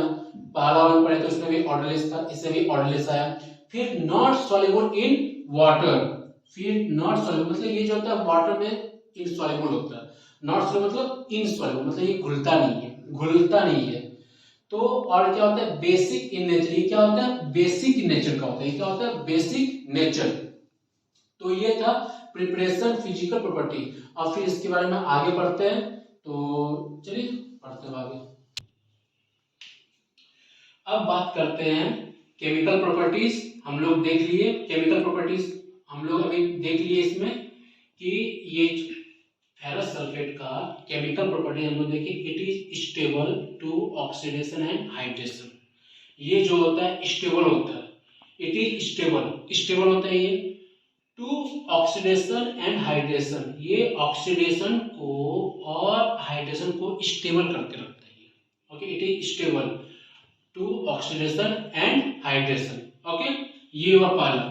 पहला वन पढ़े तो उसमें भी ऑर्डरलेस था, इससे भी ऑर्डरलेस आया। फिर नॉट सॉल्युबल इन वाटर, फिर नॉट सॉल्युबल मतलब ये जो होता है वाटर में इनसॉल्युबल होता है, नॉट सॉल्युबल मतलब इनसॉल्युबल मतलब ये घुलता नहीं है। तो और क्या होता है, बेसिक इन नेचर। ये क्या होता है, बेसिक नेचर का होता है। ये क्या होता है, बेसिक नेचर। तो ये था प्रिपरेशन फिजिकल प्रॉपर्टी। अब फिर इसके बारे में आगे पढ़ते हैं। तो चलिए पढ़ते हैं आगे। अब बात करते हैं केमिकल प्रॉपर्टीज। हम लोग देख लिए केमिकल प्रॉपर्टीज, हम लोग अभी देख लिए इसमें कि ये फेरस सल्फेट का केमिकल प्रॉपर्टी हम लोग देखिए, it is stable to oxidation and hydration. ये जो होता है स्टेबल होता है, इट इज स्टेबल होता है ये टू ऑक्सीडेशन एंड हाइड्रेशन। ये ऑक्सीडेशन को और हाइड्रेशन को स्टेबल करके रखता है। Okay, it is stable to oxidation and hydration. Okay, ये हुआ पहला।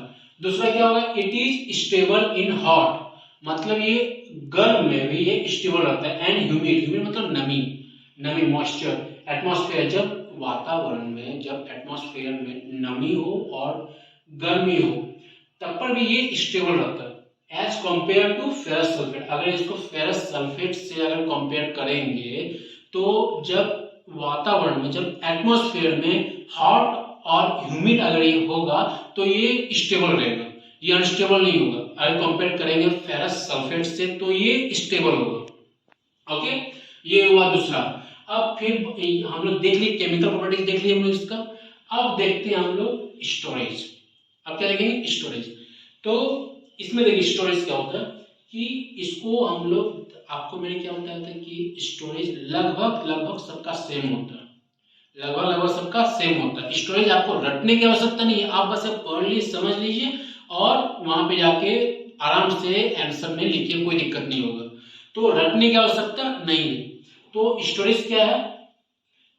दूसरा क्या होगा, it is stable in hot, मतलब ये गर्म में भी ये स्टेबल रहता है, एंड ह्यूमिड, ह्यूमिड मतलब नमी, नमी मॉइस्चर, एटमॉस्फेयर, जब वातावरण में, जब एटमॉस्फेयर में नमी हो और गर्मी हो तब पर भी ये स्टेबल रहता है, as compare to ferrous sulphate. अगर इसको फेरस सल्फेट से अगर कंपेयर करेंगे तो जब वातावरण में, जब एटमॉस्फेयर में हॉट और ह्यूमिड अगर ये होगा तो ये स्टेबल रहेगा, ये अनस्टेबल नहीं होगा। अगर कंपेयर करेंगे फेरस सल्फेट से तो ये स्टेबल होगा। ओके, ये हुआ दूसरा। अब फिर हम लोग देख लिए केमिकल प्रॉपर्टीज, देख लिए हम लोग इसका। अब देखते हैं हम लोग स्टोरेज। अब क्या देखेंगे, स्टोरेज। तो इसमें देखिए स्टोरेज क्या होता है कि इसको हम लोग, आपको मैंने क्या बताया था कि स्टोरेज लगभग सबका सेम होता है, लगभग सबका सेम होता है। स्टोरेज आपको रटने की आवश्यकता नहीं है, आप बस पढ़ लीजिए, समझ लीजिए और वहां पे जाके आराम से आंसर में लिखिए, कोई दिक्कत नहीं होगा। तो रटने की आवश्यकता नहीं है। तो स्टोरेज क्या है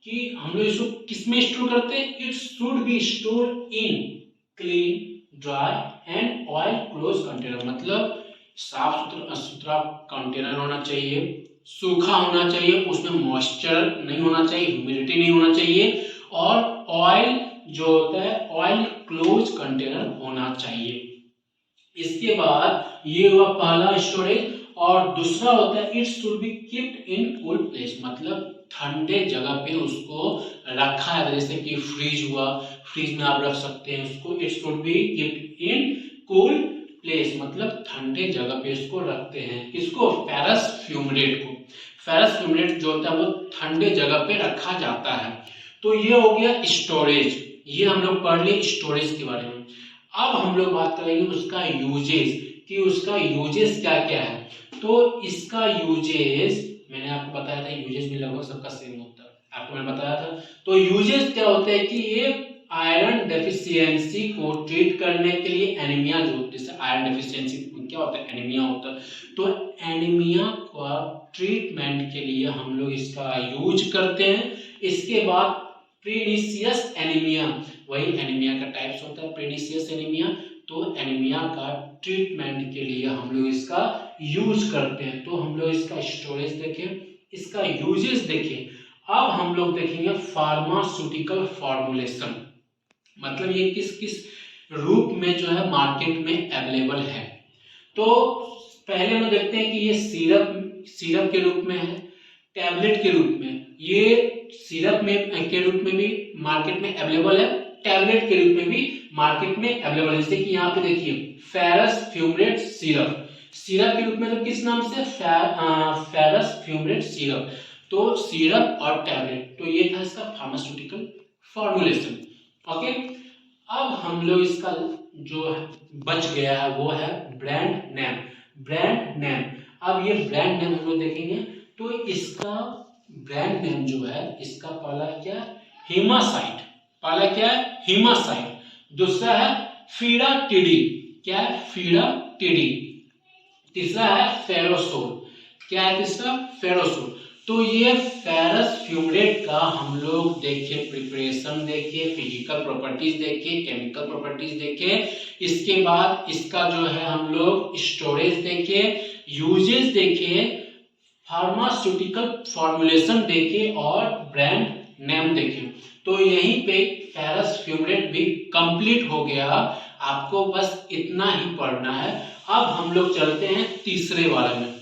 कि हम लोग इसको किस में स्टोर करते हैं, it should be store in clean, dry and oil close container, मतलब साफ सुथरा कंटेनर होना चाहिए, सूखा होना चाहिए, उसमें मॉइस्चर नहीं होना चाहिए, ह्यूमिडिटी नहीं होना चाहिए, और ऑयल जो होता है ऑयल क्लोज कंटेनर होना चाहिए। इसके बाद ये हुआ पहला स्टोरेज। और दूसरा होता है it should be keeped in cool place, मतलब ठंडे जगह पे उसको रखा है, जैसे कि फ्रिज हुआ, फ्रिज में आप रख सकते हैं उसको। It should be keeped in cool place, मतलब ठंडे जगह पे इसको रखते हैं। इसको फेरस फ्यूमिडेट को, फेरस फ्यूमिडेट जो होता है वो ठंडे जगह पे रखा जाता है। तो ये हो गया स्टोरेज, ये हम लोग पढ़ लिए स्टोरेज के बारे में। अब हम लोग बात करेंगे उसका यूजेस, कि उसका यूजेस क्या क्या है। तो इसका यूजेस मैंने आपको बताया था, यूजेस भी लगभग सबका सेम होता है, आपको मैंने बताया था। तो यूजेस क्या होता है कि ये आयरन डेफिशिएंसी को ट्रीट करने के लिए, एनीमिया जो, जैसे आयरन डेफिशिएंसी क्या होता है, एनीमिया होता है, तो एनीमिया का ट्रीटमेंट के लिए हम लोग इसका यूज करते हैं। इसके बाद प्रीनिशियस एनीमिया, वही एनीमिया का टाइप्स होता है प्रीनिशियस एनीमिया, तो एनीमिया का ट्रीटमेंट के लिए हम लोग इसका यूज करते हैं। तो हम लोग इसका स्टोरेज देखें, इसका यूजेस देखें। अब हम लोग देखेंगे फार्मास्यूटिकल फॉर्मुलेशन, मतलब ये किस किस रूप में जो है मार्केट में अवेलेबल है। तो पहले हम देखते हैं कि ये सिरप के रूप में है, टैबलेट के रूप में। ये सिरप में के रूप में भी मार्केट में अवेलेबल है, टैबलेट के रूप में भी मार्केट में अवेलेबल है। जैसे कि यहाँ पे देखिए फेरस फ्यूमरेट सिरप, सिरप के रूप में तो किस नाम से, फेरस फ्यूमरेट सिरप। तो सिरप और टैबलेट, तो ये था इसका फार्मास्यूटिकल फॉर्मुलेशन। ओके, अब हम लोग इसका जो बच गया है वो है ब्रांड नेम, ब्रांड नेम। अब ये ब्रांड नेम हम लोग देखेंगे, तो इसका ब्रांड नेम जो है, इसका पहला क्या है, हेमासाइट, पहला क्या है, हेमासाइट। दूसरा है फीडाटिडी, क्या है, फीडाटिडी। तीसरा है फेरोसोल, क्या है तीसरा, फेरोसोल। तो ये फेरस फ्यूमरेट का हम लोग देखे, प्रिपरेशन देखे, फिजिकल प्रॉपर्टीज देखे, केमिकल प्रॉपर्टीज देखे। इसके बाद इसका जो है हम लोग स्टोरेज देखे, यूजेस देखे, फार्मास्यूटिकल फॉर्मुलेशन देखे और ब्रांड नेम देखे। तो यहीं पे फेरस फ्यूमरेट भी कंप्लीट हो गया, आपको बस इतना ही पढ़ना है। अब हम लोग चलते हैं तीसरे वाले में।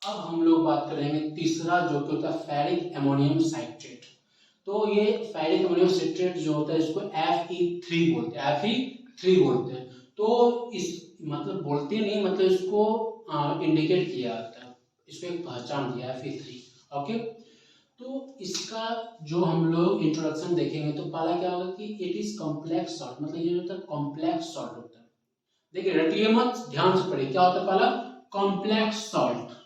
अब हम लोग बात करेंगे तीसरा जो कि होता है फेरिक अमोनियम साइट्रेट। तो ये फेरिक अमोनियम साइट्रेट जो होता है इसको Fe3 बोलते हैं, Fe3 बोलते हैं। तो इस मतलब बोलते नहीं, मतलब इसको इंडिकेट किया जाता है, इसको एक पहचान दिया है Fe3। ओके, तो इसका जो हम लोग इंट्रोडक्शन देखेंगे तो पहला क्या होगा कि इट इज कॉम्प्लेक्स सॉल्ट, मतलब ये होता है कॉम्प्लेक्स सॉल्ट होता है। देखिए रटिए मत, ध्यान से पढ़िए, क्या होता है पहला, कॉम्प्लेक्स सॉल्ट,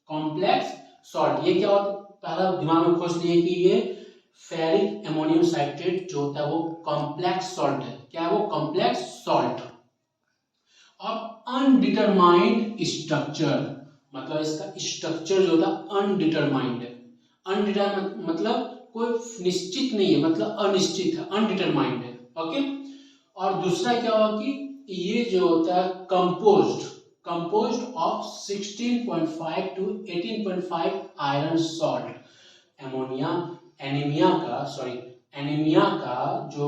कॉम्प्लेक्स सॉल्ट। ये क्या होता है, पहला दिमाग में खोज लिए कि ये फेरिक अमोनियम साइट्रेट जो होता है वो कॉम्प्लेक्स सॉल्ट है। क्या है वो, कॉम्प्लेक्स सॉल्ट। और अनडिटरमाइंड स्ट्रक्चर, मतलब इसका स्ट्रक्चर जो होता है अनडिटरमाइंड है। अनडिटरमाइंड मतलब कोई निश्चित नहीं है, मतलब अनिश्चित है, अनडिटरमाइंड है। ओके, और दूसरा क्या होगा कि ये जो होता है composed of 16.5 to 18.5 iron salt. Anaemia का जो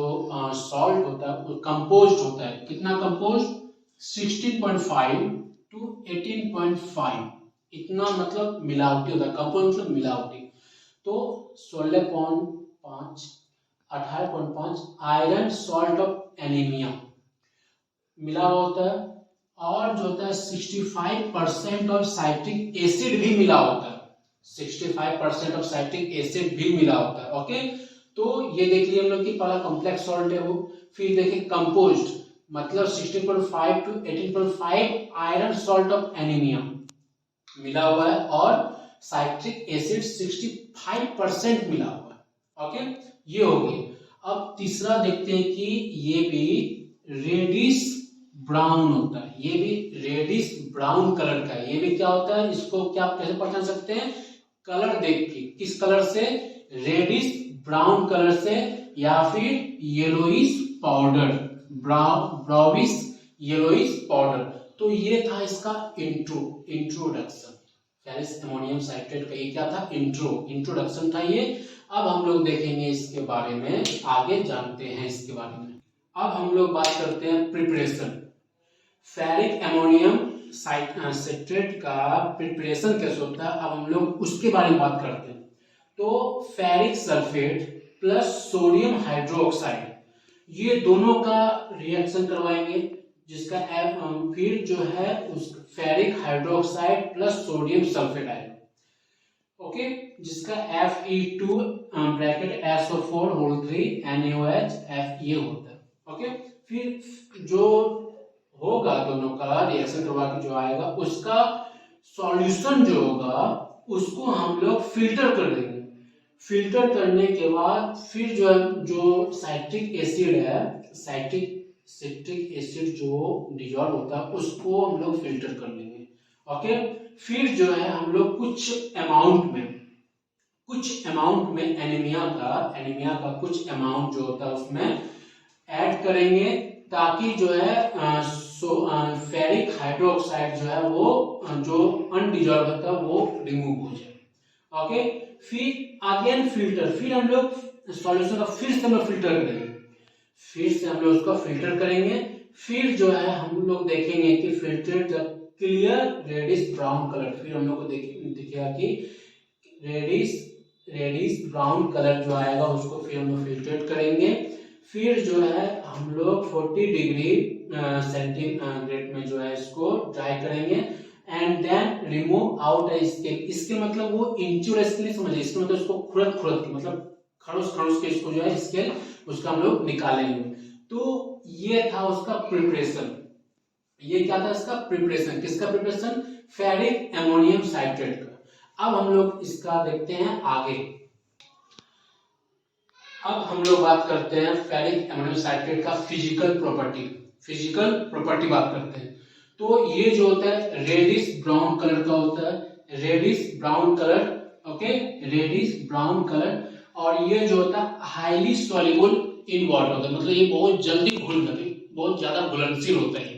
सॉल्ट होता है वो कंपोज्ड होता है, कितना कंपोज्ड, 16.5 to 18.5, इतना मतलब मिलावटी होता है। कंपोज मतलब मिलावटी। तो 16.5 18.5 आयरन सॉल्ट ऑफ एनीमिया मिला हुआ होता है, और जो होता है 65% ऑफ साइट्रिक एसिड भी मिला होता है, 65% ऑफ साइट्रिक एसिड भी मिला होता है। ओके, तो ये देख लिया हम लोग कि पहला कॉम्प्लेक्स सॉल्ट है वो। फिर देखिए कंपोज्ड मतलब 16.5 to 18.5 iron salt of anaemia मिला हुआ है, और साइट्रिक एसिड 65% मिला हुआ है। ओके, ये हो गई। अब तीसरा देखते हैं कि ये भी रेडिश ब्राउन होता है, ये भी रेडिश ब्राउन कलर का है। ये भी क्या होता है, इसको क्या कैसे पहचान सकते हैं, कलर देख के। किस कलर से, रेडिश ब्राउन कलर से, या फिर yellowish powder, brownish yellowish powder. तो ये था इसका इंट्रोडक्शन। फेरिस अमोनियम साइट्रेट का ये क्या था, इंट्रोडक्शन था ये। अब हम लोग देखेंगे इसके बारे में, आगे जानते हैं इसके बारे में। अब हम लोग बात करते हैं प्रिपरेशन। फेरिक अमोनियम साइट्रेट का प्रिपरेशन कैसे होता है, अब हम लोग उसके बारे में बात करते हैं। तो ferric sulphate plus sodium hydroxide, ये दोनों का रिएक्शन करवाएंगे, जिसका फिर जो है उस ferric hydroxide plus sodium sulphate आएगा। ओके, जिसका Fe2 bracket SO4 whole 3 NaOH F ये होता है। ओके, फिर जो होगा दोनों का रिएक्शन करवा के जो आएगा उसका सॉल्यूशन जो होगा उसको हम लोग फिल्टर कर देंगे। फिल्टर करने के बाद फिर जो है जो साइट्रिक एसिड है, सिट्रिक एसिड जो डिजॉल्व होता है उसको हम लोग फिल्टर कर लेंगे। ओके, फिर जो है हम लोग कुछ अमाउंट में एनीमिया का कुछ अमाउंट जो होता है उसमें ऐड करेंगे, ताकि जो है फेरिक हाइड्रोक्साइड जो है वो जो अनडिजॉल्व होता है वो रिमूव हो जाए। ओके, फिर अगेन फिल्टर, फिर हम लोग सॉल्यूशन का फिर से हम लोग फिल्टर करेंगे, फिर जो है हम लोग देखेंगे कि फिल्टर जब क्लियर रेडिश ब्राउन कलर, फिर हम लोग को दिखेगा कि रेडिश ब्राउन कलर जो आएगा उसको फिर हम लोग फिल्टर करेंगे। फिर जो है हम लोग 40 डिग्री सेंटीग्रेड में जो है इसको ड्राई करेंगे, एंड देन रिमूव आउट इसके मतलब वो इंचुर स्केल समझिए, इसके मतलब इसको खुरद के मतलब खरोच के इसको जो है स्केल उसका हम लोग निकालेंगे। तो ये था उसका प्रिपरेशन, ये क्या था इसका प्रिपरेशन, किसका प्रिपरेशन, फेरिक अमोनियम साइट्रेट का। अब हम लोग इसका देखते हैं आगे। अब हम लोग बात करते हैं फेरिक अमोनियम साइट्रेट का फिजिकल प्रॉपर्टी बात करते हैं। तो ये जो होता है रेडिश ब्राउन कलर का होता है, रेडिश ब्राउन कलर, और ये जो होता है हाईली सॉल्युबल इन वाटर होता है, मतलब ये बहुत जल्दी बहुत ज्यादा घुलनशील होता है,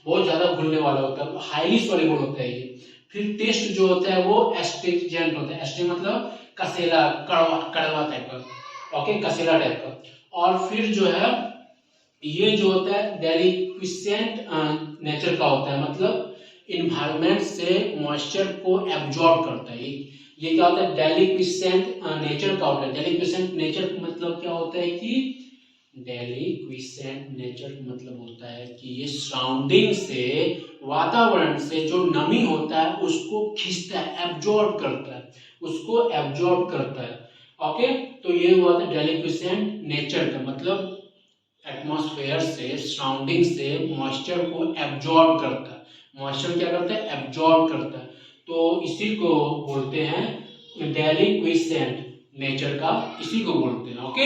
बहुत ज्यादा घुलने वाला होता है, हाईली सॉल्युबल होता है ये। फिर टेस्ट जो होता है वो एस्ट्रिंजेंट होता है, एस्ट्रिंग मतलब कसेला, कड़वा टाइप का, ओके, कसेला टाइप का। और फिर जो है ये जो होता है डेलिक्विसेंट नेचर का होता है, मतलब इन्वायरमेंट से मॉइस्चर को एब्जॉर्ब करता है। ये क्या होता है, डेलिक्विसेंट नेचर का होता है। डेलिक्विसेंट नेचर मतलब क्या होता है कि डेलिक्विसेंट नेचर मतलब होता है कि ये सराउंडिंग से, वातावरण से जो नमी होता है उसको खींचता है, एब्जॉर्ब करता है, ओके। तो ये हुआ था डेलिक्विसेंट नेचर का मतलब एटमॉस्फेयर से, सराउंडिंग से मॉइस्चर को एब्जॉर्ब करता है। मॉइस्चर क्या करता है, एब्जॉर्ब करता है। तो इसी को बोलते हैं डेलिक्विसेंट नेचर का, इसी को बोलते हैं, ओके।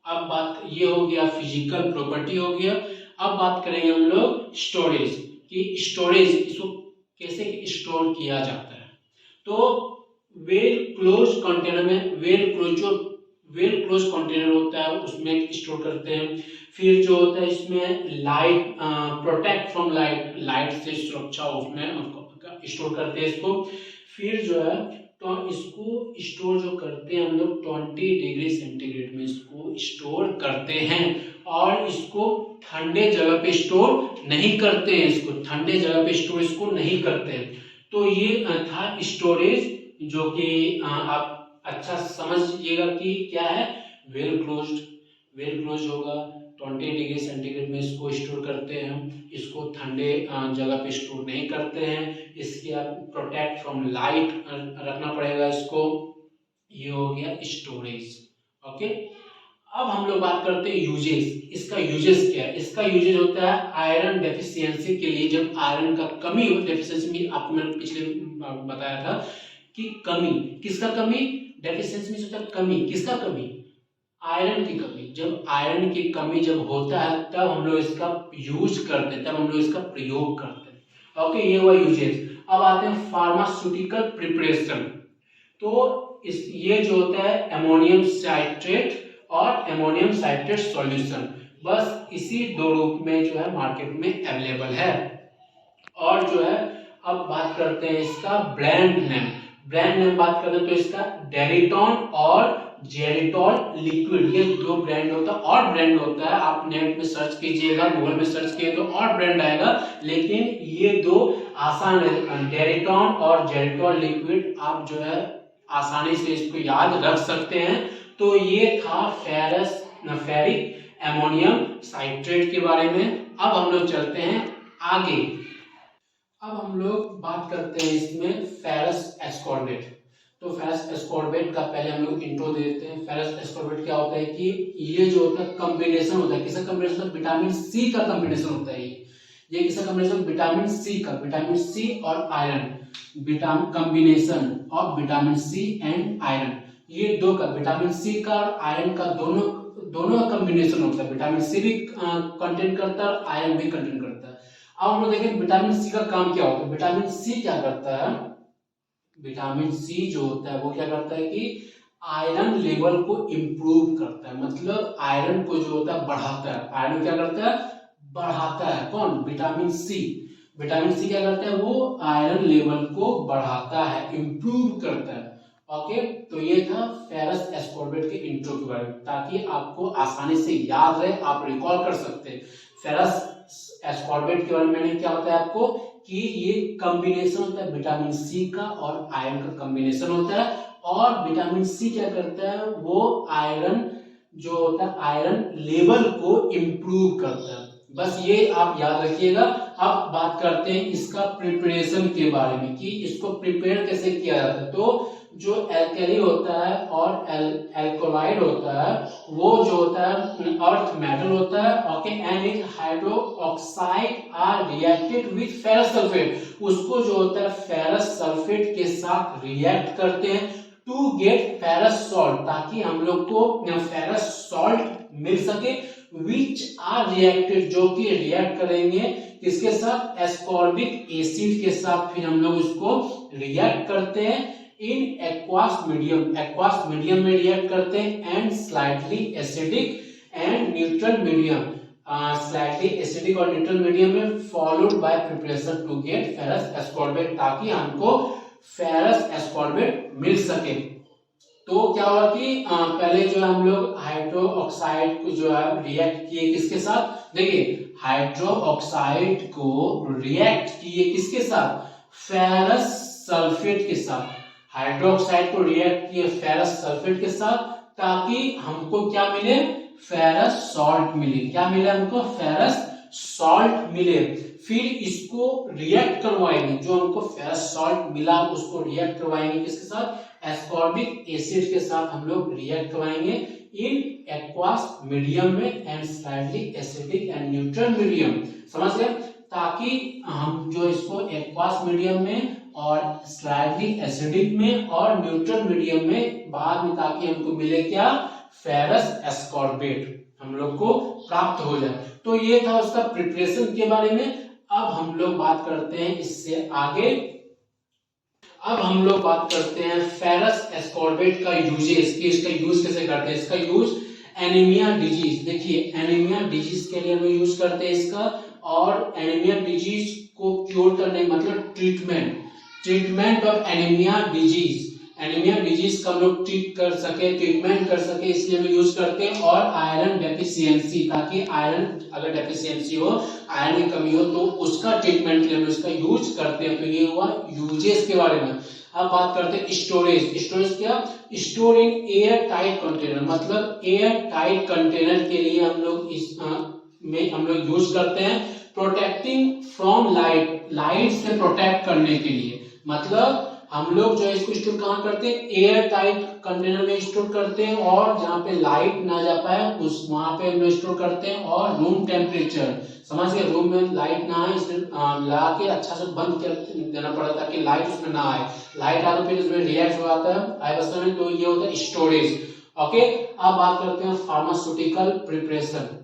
अब बात ये हो गया, फिजिकल प्रॉपर्टी हो गया। अब बात करेंगे हम लोग स्टोरेज की, स्टोरेज इसको कैसे स्टोर किया जाता है। तो वेल क्लोज कंटेनर में, वेल क्लोज कंटेनर होता है उसमें स्टोर करते हैं। फिर जो होता है इसमें light, protect from light, light से सुरक्षा उसमें उसको स्टोर करते हैं इसको। फिर जो है तो इसको स्टोर जो करते हैं हम लोग 20 डिग्री सेंटीग्रेड में इसको स्टोर करते हैं, और इसको ठंडे जगह पे स्टोर नहीं करते हैं, इसको ठंडे जगह पे स्टोर इसको नहीं करते हैं। तो ये था स्टोरेज, जो कि आप अच्छा समझिएगा कि क्या है, वेल क्लोज्ड, वेल क्लोज होगा, 20 डिग्री सेंटीग्रेड में इसको स्टोर करते हैं, इसको ठंडे जगह पे स्टोर नहीं करते हैं, इसके आप प्रोटेक्ट फ्रॉम लाइट रखना पड़ेगा इसको। ये हो गया स्टोरेज। ओके, अब हम लोग बात करते हैं यूजेस। इसका यूजेस क्या है? इसका यूजेस होता है आयरन डेफिशिएंसी के लिए, जब आयरन का कमी हो, डेफिशिएंसी में आपको मैंने पिछले बताया था कि कमी, किसका कमी, डेफिशिएंसी में होता है कमी, किसका कमी, आयरन की कमी। जब आयरन की कमी जब होता है तब हम लोग इसका यूज करते हैं, तब हम लोग इसका प्रयोग करते हैं। ओके, ये हुआ यूजेस। अब आते हैं फार्मास्यूटिकल प्रिपरेशन। तो ये जो होता है अमोनियम साइट्रेट और अमोनियम साइट्रेट सॉल्यूशन, बस इसी दो रूप में जो है मार्केट में अवेलेबल है। और जो है अब बात करते हैं इसका ब्रांड नेम। ब्रांड नेम बात करें तो इसका डेरिटॉन और जेरिटॉल लिक्विड, ये दो ब्रांड होता है। और ब्रांड होता है, आप नेट में सर्च कीजिएगा, गूगल में सर्च कीजिए तो और ब्रांड आएगा, लेकिन ये दो आसान है, डेरिटॉन और जेरिटॉल लिक्विड, आप जो है आसानी से इसको याद रख सकते हैं। तो ये था फेरिक एमोनियम साइट्रेट के बारे में। अब हम लोग चलते हैं आगे। अब हम लोग बात करते हैं इसमें फेरस एस्कॉर्बेट। तो फेरस एस्कॉर्बेट का पहले हम लोग इंट्रो दे देते हैं। फेरस एस्कॉर्बेट क्या होता है कि ये जो होता है कॉम्बिनेशन होता है, किसका कॉम्बिनेशन होता है, विटामिन सी का कॉम्बिनेशन होता है। ये किसका कॉम्बिनेशन, विटामिन सी का, विटामिन सी और iron, vitamin combination of vitamin C and iron, ये दो का, विटामिन सी का और आयरन का दोनों का कॉम्बिनेशन होता है। विटामिन सी भी कंटेन करता है और आयरन भी कंटेन करता है। अब हम लोग देखें विटामिन सी का काम क्या होता है। विटामिन सी क्या करता है, विटामिन सी जो होता है वो क्या करता है कि आयरन लेवल को इंप्रूव करता है, मतलब आयरन को जो होता है बढ़ाता है। आयरन क्या करता है, बढ़ाता है। कौन, विटामिन सी। विटामिन सी क्या करता है, वो आयरन लेवल को बढ़ाता है, इंप्रूव करता है। ओके, तो ये था फेरस एस्कॉर्बेट के इंट्रो के बारे में, ताकि आपको आसानी से याद रहे, आप रिकॉल कर सकते हैं। फेरस एस्कॉर्बेट के बारे में मैंने क्या बताया आपको कि ये कॉम्बिनेशन होता है विटामिन सी का और आयरन का कॉम्बिनेशन होता है। और विटामिन सी क्या करता है, वो आयरन जो होता है आयरन लेवल को इंप्रूव करता है। बस ये आप याद रखिएगा। अब बात करते हैं इसका प्रिपरेशन के बारे में कि इसको प्रिपेयर कैसे किया जाता है। तो जो एल्कली होता है और एल्कोलाइड होता है, वो जो होता है अर्थ मेटल होता है। Okay, and it hydroxide are reacted with ferrous sulphate, उसको जो होता है फेरस सल्फेट के साथ रिएक्ट करते हैं टू गेट फेरस सॉल्ट, ताकि हम लोग को फेरस सॉल्ट मिल सके, विच आर रिएक्टेड, जो कि रिएक्ट करेंगे किसके साथ, एस्कॉर्बिक एसिड के साथ। फिर हम लोग इसको रिएक्ट करते हैं in aqueous medium, aqueous medium में रिएक्ट करते हैं, and slightly acidic and neutral medium, slightly acidic और न्यूट्रल मीडियम में, followed by preparation to get ferrous ascorbate, ताकि हमको फेरस एस्कॉर्बेट मिल सके। तो क्या हुआ कि पहले जो हम लोग हाइड्रो ऑक्साइड को जो है रिएक्ट किए किसके साथ, देखिए हाइड्रो ऑक्साइड को रिएक्ट किए किसके साथ, फेरस सल्फेट के साथ। हाइड्रोक्साइड को रिएक्ट किए फेरस सल्फेट के साथ, ताकि हमको क्या मिले, फेरस सॉल्ट मिले। क्या मिले हमको, फेरस सॉल्ट मिले। फिर इसको रिएक्ट करवाएंगे, जो हमको फेरस सॉल्ट मिला उसको रिएक्ट करवाएंगे किसके साथ, एस्कॉर्बिक एसिड के साथ हम लोग रिएक्ट करवाएंगे इन एक्वास मीडियम में, and slightly acidic and neutral medium. समझ गए, ताकि हम जो इसको एक्वास मीडियम में और स्लाइटली एसिडिक में और न्यूट्रल मीडियम में बाद में, ताकि हमको मिले क्या, फेरस एस्कॉर्बेट हम लोग को प्राप्त हो जाए। तो ये था उसका प्रिपरेशन के बारे में। अब हम लोग बात करते हैं इससे आगे। अब हम लोग बात करते हैं फेरस एस्कॉर्बेट का यूजेस, कि इसका यूज कैसे करते हैं। इसका यूज एनीमिया डिजीज, देखिए एनीमिया डिजीज के लिए हम यूज करते हैं इसका, और एनीमिया डिजीज को क्योर करने मतलब treatment of anaemia disease, anaemia disease का हम लोग ट्रीटमेंट कर सके इसलिए हम यूज करते हैं। और आयरन डेफिशिएंसी, ताकि आयरन अगर डेफिशिएंसी हो, आयरन की कमी हो, तो उसका ट्रीटमेंट के लिए हम इसका यूज करते हैं। तो ये हुआ यूजेस के बारे में। अब बात करते हैं स्टोरेज क्या, store in air tight container, मतलब एयर टाइट कंटेनर के लिए हम लोग हम लोग यूज करते हैं। प्रोटेक्टिंग फ्रॉम लाइट से प्रोटेक्ट करने के लिए, मतलब हम लोग जो है इसको स्टोर कहाँ करते हैं, एयर टाइट कंटेनर में स्टोर करते हैं, और जहाँ पे लाइट ना जा पाए उस वहां पे हम लोग स्टोर करते हैं। और रूम टेम्परेचर, समझ गए, रूम में लाइट ना आए इसलिए लगा के अच्छा से बंद कर देना पड़ा ताकि लाइट उसमें ना आए, लाइट आ तो फिर उसमें रिएक्ट हो जाता है आयवस्ता में, तो ये होता है स्टोरेज। ओके, अब बात करते हैं फार्मास्यूटिकल प्रिपरेशन।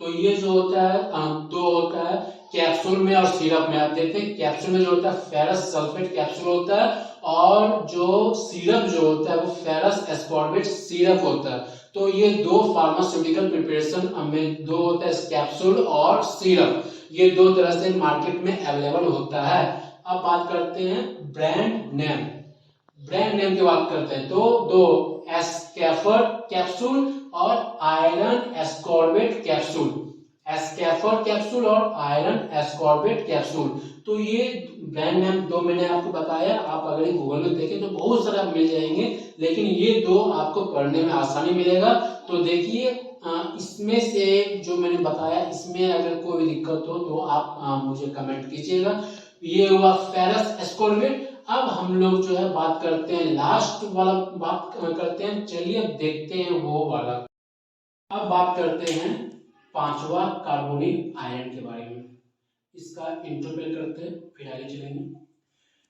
तो ये जो होता है दो होता है कैप्सूल में और सिरप में। आप देखते हैं कैप्सूल में जो होता है फेरस सल्फेट कैप्सूल होता है, और जो सिरप जो होता है वो फेरस एस्कॉर्बिट सिरप होता है। तो ये दो फार्मास्यूटिकल प्रिपरेशन में दो होता है, कैप्सूल और सिरप, ये दो तरह से मार्केट में अवेलेबल होता है। अब बात करते हैं ब्रांड नेम की बात करते हैं, तो दो एस्कैफर कैप्सूल और आयरन एस्कॉर्बेट कैप्सूल, एस्कैफर कैप्सूल और आयरन एस्कॉर्बेट कैप्सूल। तो ये ब्रांड नेम दो मैंने आपको बताया, आप अगर गूगल में देखें तो बहुत सारा मिल जाएंगे, लेकिन ये दो आपको पढ़ने में आसानी मिलेगा। तो देखिए इसमें से जो मैंने बताया, इसमें अगर कोई भी दिक्कत हो तो आप मुझे कमेंट कीजिएगा। ये हुआ फेरस एस्कॉर्बेट। अब हम लोग जो है बात करते हैं लास्ट वाला, बात करते हैं, चलिए अब देखते हैं वो वाला। अब बात करते हैं पांचवा कार्बोनिल आयरन के बारे में। इसका इंट्रो पे करते हैं फिर आगे चलेंगे।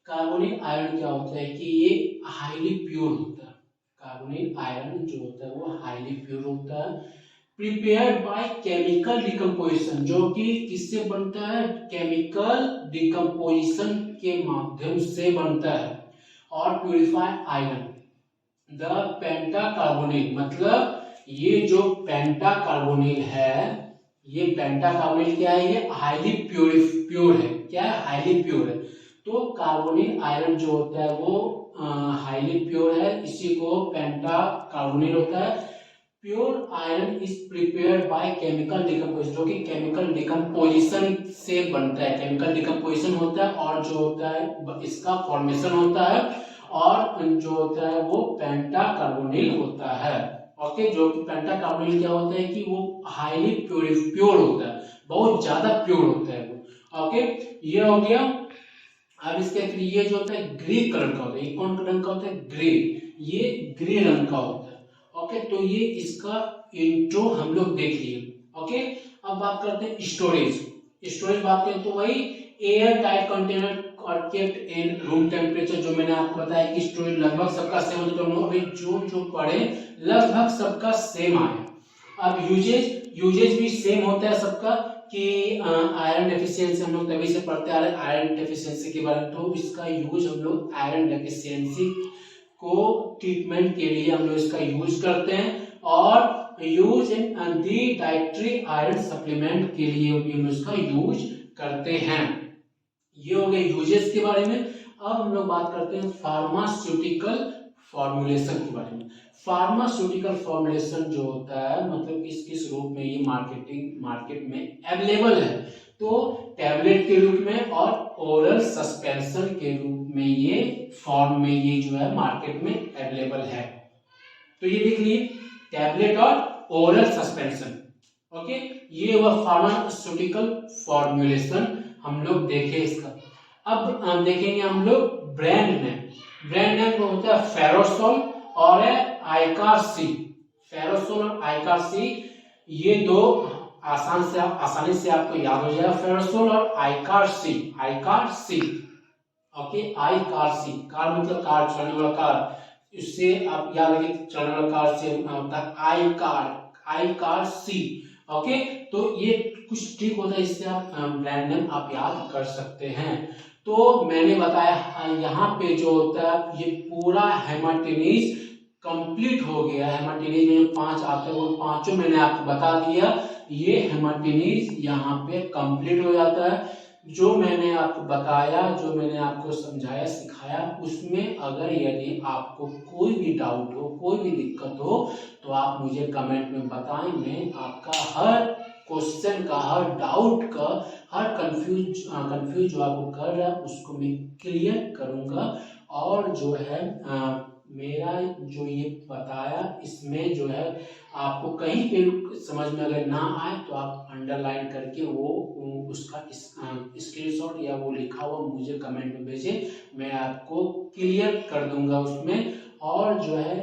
कार्बोनिल आयरन क्या होता है कि ये हाईली प्योर होता है। कार्बोनिल आयरन जो होता है वो हाईली प्योर होता है। प्रिपेयर्ड बाय केमिकल डिकम्पोजिशन, जो कि किससे बनता है, केमिकल डिकम्पोजिशन के माध्यम से बनता है। और purified iron, the penta carbonyl, मतलब ये जो पेंटा कार्बोनिल है, ये पेंटा कार्बोनिल क्या है, ये हाईली प्योर है। क्या है, हाईली प्योर है। तो कार्बोनिल आयरन जो होता है वो हाईली प्योर है, इसी को पेंटा कार्बोनिल होता है। Pure iron is prepared by chemical decomposition, जो कि केमिकल डिकम्पोजिशन से बनता है, केमिकल डिकम्पोजिशन होता है, और जो होता है इसका फॉर्मेशन होता है, और जो होता है वो पेंटा कार्बोनिल होता है। ओके, जो कि पेंटा कार्बोनिल क्या होता है कि वो हाईली प्योर होता है, बहुत ज्यादा प्योर होता है वो। ओके, ये हो गया। अब इसके फिर ये जो होता है ग्रे कलर का होता है, ये कौन रंग का होता है, ग्रे, ये ग्रे रंग का होता है। ओके, तो ये इसका इंट्रो हम लोग देख लिए। ओके, अब बात करते हैं स्टोरेज बात करें तो वही air tight container kept in room temperature, जो मैंने आपको बताया कि स्टोरेज लगभग सबका सेम होता है। अभी जो पढ़े लगभग सबका सेम आया। अब यूजेज भी सेम होता है सबका, कि आयरन डेफिशिएंसी हम लोग तभी से पढ़ते आ रहे हैं आयरन डेफिशिएंसी के बारे में। तो इसका यूज हम लोग आयरन डेफिशिएंसी को ट्रीटमेंट के लिए हम लोग इसका यूज करते हैं, और use in the dietary iron supplement के लिए भी हम इसका यूज करते हैं। ये हो गए यूजेस के बारे में। अब हम लोग बात करते हैं फार्मास्यूटिकल फॉर्मुलेशन के बारे में। फार्मास्यूटिकल फॉर्मुलेशन जो होता है, मतलब किस किस रूप में ये मार्केट में अवेलेबल है, तो टैबलेट के रूप में और ओरल सस्पेंशन के रूप में ये फॉर्म में ये जो है मार्केट में अवेलेबल है। तो ये देख लिए टैबलेट और ओरल सस्पेंशन। ओके, ये हुआ फार्मास्यूटिकल फॉर्मुलेशन, हम लोग देखे इसका। अब हम देखेंगे हम लोग ब्रांड नेम को होता है फेरोसोल और आइकारसी। फेरोसोल और आइकारसी, ये दो आसानी से आपको याद हो जाएगा, फेरोसोल और आइकारसी। ओके, आइकारसी, कार मतलब कार, चलने वाला कार, इससे आप याद रखिए चलने वाला कार से होता है आइकारसी। ओके, तो ये कुछ ट्रिक होता है, इससे आप ब्रांड नेम आप याद कर सकते हैं। तो मैंने बताया यहाँ पे जो होता है ये पूरा हेमाटिनीज कंप्लीट हो गया। हेमाटिनीज में जो 5 आते हैं वो पांचों मैंने आपको बता दिया। ये हेमाटिनीज यहाँ पे कंप्लीट हो जाता है। जो मैंने आपको बताया, जो मैंने आपको समझाया सिखाया, उसमें अगर यदि आपको कोई भी डाउट हो, कोई भी दिक्कत हो, तो आप मुझे कमेंट में बताएं। मैं आपका हर क्वेश्चन का, हर डाउट का, हर कंफ्यूज जो आपको कर रहा है उसको मैं क्लियर करूंगा। और जो है मेरा जो ये बताया, इसमें जो है आपको कहीं पे समझ में अगर ना आए तो आप अंडरलाइन करके वो उसका स्क्रीनशॉट या वो लिखा हुआ मुझे कमेंट में भेजें, मैं आपको क्लियर कर दूंगा उसमें। और जो है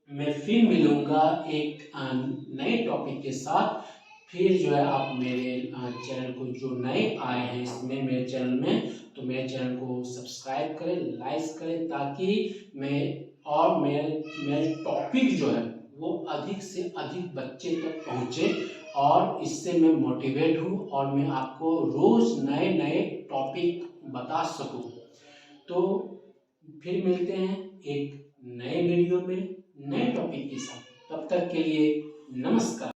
मैं फिर मिलूंगा एक नए टॉपिक के साथ। फिर जो है आप मेरे चैनल को, जो नए आए हैं इसमें मेरे चैनल में, तो मेरे चैनल को सब्सक्राइब करें, लाइक करें, ताकि मैं और मेरे टॉपिक जो है वो अधिक से अधिक बच्चे तक पहुंचे, और इससे मैं मोटिवेट हूँ और मैं आपको रोज नए नए टॉपिक बता सकूं। तो फिर मिलते हैं एक नए वीडियो में नए टॉपिक के साथ। तब तक के लिए नमस्कार।